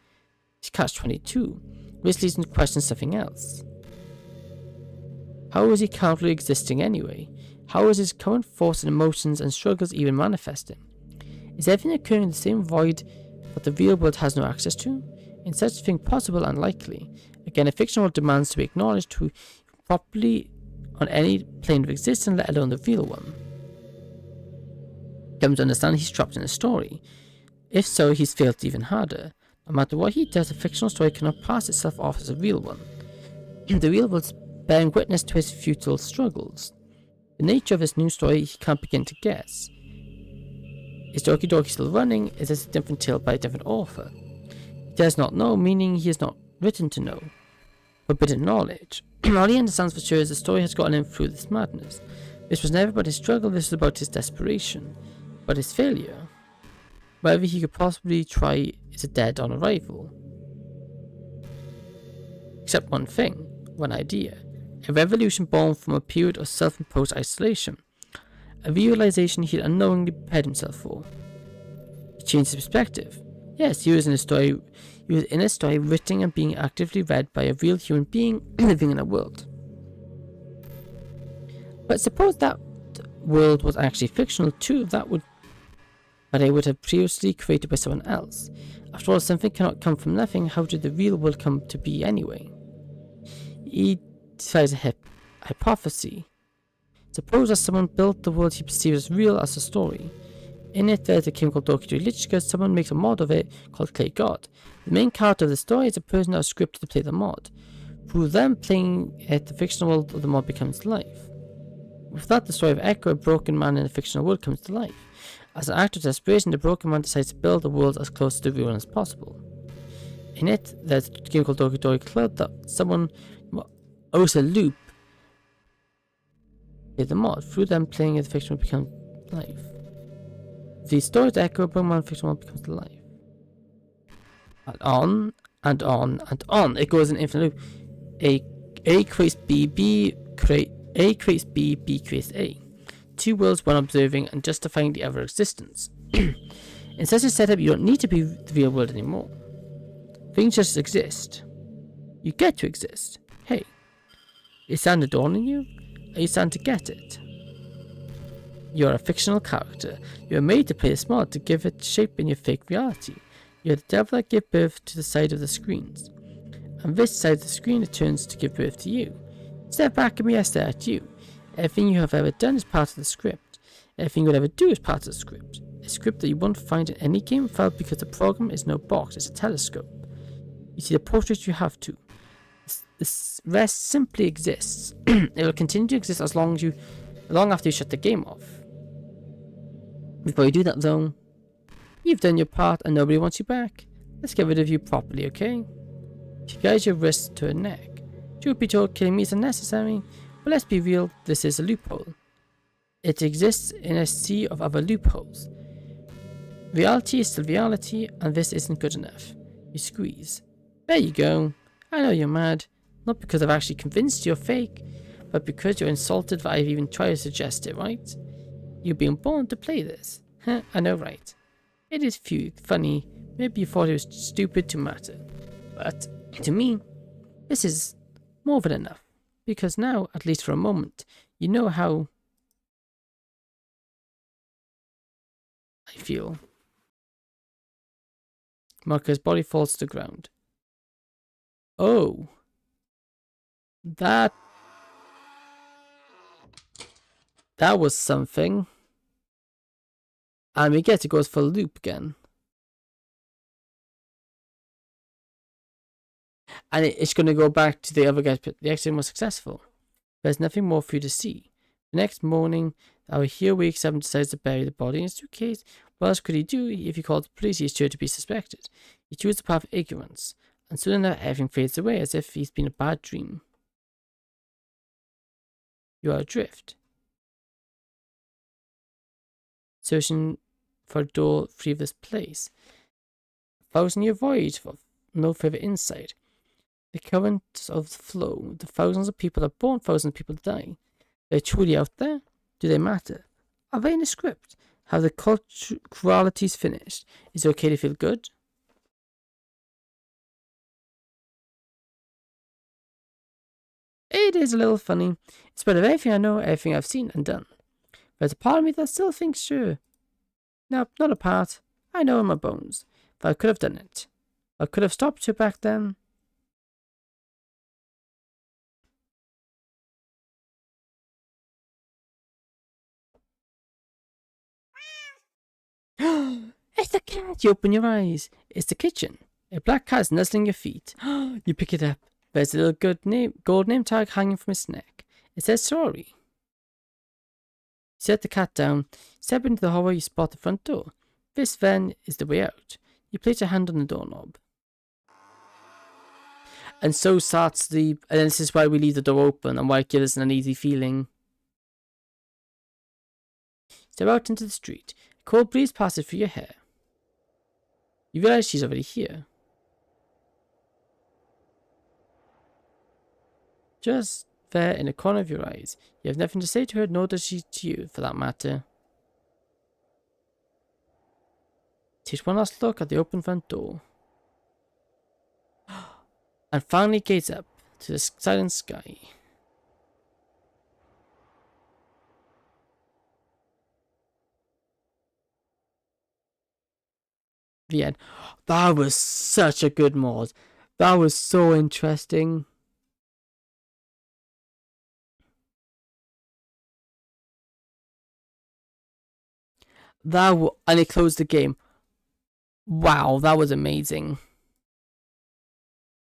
It's catch-22, which leads him to question something else. How is he currently existing anyway? How is his current thoughts and emotions and struggles even manifesting? Is everything occurring in the same void that the real world has no access to? In such a thing possible, unlikely. Again, a fictional world demands to be acknowledged to properly on any plane of existence, let alone the real one. Comes to understand he's trapped in a story. If so, he's failed even harder. No matter what he does, a fictional story cannot pass itself off as a real one. The real world's bearing witness to his futile struggles. The nature of his new story he can't begin to guess. Is Doki Doki still running? Is this a different tale by a different author? He does not know, meaning he is not written to know. Forbidden knowledge. All he understands for sure is the story has gotten him through this madness. This was never about his struggle, this was about his desperation. But his failure. Whatever he could possibly try is a dead-on arrival. Except one thing, one idea. A revolution born from a period of self-imposed isolation. A realization he had unknowingly prepared himself for. He changed his perspective. Yes, he was in a story written and being actively read by a real human being living in a world. But suppose that world was actually fictional too, but it would have previously created by someone else. After all, if something cannot come from nothing, how did the real world come to be anyway? He decides a hypothesis. Suppose that someone built the world he perceives as real as a story. In it, there's a king called Doki Doki. Someone makes a mod of it called Clay God. The main character of the story is a person that was scripted to play the mod. Through them playing it, the fictional world of the mod becomes life. With that, the story of Echo, a broken man in a fictional world, comes to life. As an act of desperation, the broken man decides to build a world as close to the real as possible. In it, there's a game called Doki Doki Club that someone owes a loop the mod. Through them playing it, the fictional becomes life. The story of Echo, a broken man, fictional world becomes to life. And on, and on, and on. It goes in infinite loop. A creates B, A creates B, B creates A. Two worlds, one observing and justifying the other existence. In such a setup, you don't need to be the real world anymore. Things just exist. You get to exist. Hey, is sand adorning you? Are you starting to get it? You're a fictional character. You are made to play this mod to give it shape in your fake reality. You're the devil that gave birth to the side of the screens. And this side of the screen it turns to give birth to you. Step back and me, I stare at you. Everything you have ever done is part of the script. Everything you will ever do is part of the script. A script that you won't find in any game file because the program is no box, it's a telescope. You see the portrait you have to. This rest simply exists. It will continue to exist as long after you shut the game off. Before you do that though, you've done your part and nobody wants you back. Let's get rid of you properly, okay? You guys your wrist to a neck. Truth be told, killing me is unnecessary, but let's be real, this is a loophole. It exists in a sea of other loopholes. Reality is still reality, and this isn't good enough. You squeeze. There you go. I know you're mad, not because I've actually convinced you're fake, but because you're insulted that I've even tried to suggest it, right? You've been born to play this. Huh, I know, right? It is funny, maybe you thought it was stupid to matter, but to me, this is more than enough, because now, at least for a moment, you know how I feel. Monika's body falls to the ground. Oh. That was something. And we get to go for a loop again. And it's going to go back to the other guys, but the accident was successful. There's nothing more for you to see. The next morning, our hero wakes up and decides to bury the body in his suitcase. What else could he do? If he called the police, he is sure to be suspected. He chooses the path of ignorance, and soon enough everything fades away as if he's been a bad dream. You are adrift, searching for a door free of this place. 1,000-year voyage for no further insight. The current of the flow. The thousands of people are born, thousands of people die. They're truly out there? Do they matter? Are they in the script? Have the culturalities finished? Is it okay to feel good? It is a little funny. In spite of everything I know, everything I've seen and done. There's a part of me that still thinks, sure. No, not a part. I know in my bones. That I could have done it. I could have stopped you back then. It's the cat! You open your eyes. It's the kitchen. A black cat is nuzzling your feet. You pick it up. There's a little gold name tag hanging from its neck. It says sorry. You set the cat down. Step into the hallway. You spot the front door. This then is the way out. You place your hand on the doorknob. And so starts the... And this is why we leave the door open and why it gives us an uneasy feeling. Step out into the street. A cold breeze passes through your hair. You realize she's already here. Just there in the corner of your eyes. You have nothing to say to her, nor does she to you, for that matter. Takes one last look at the open front door. And finally gaze up to the silent sky. The end. That was such a good mod. That was so interesting. And it closed the game. Wow, that was amazing.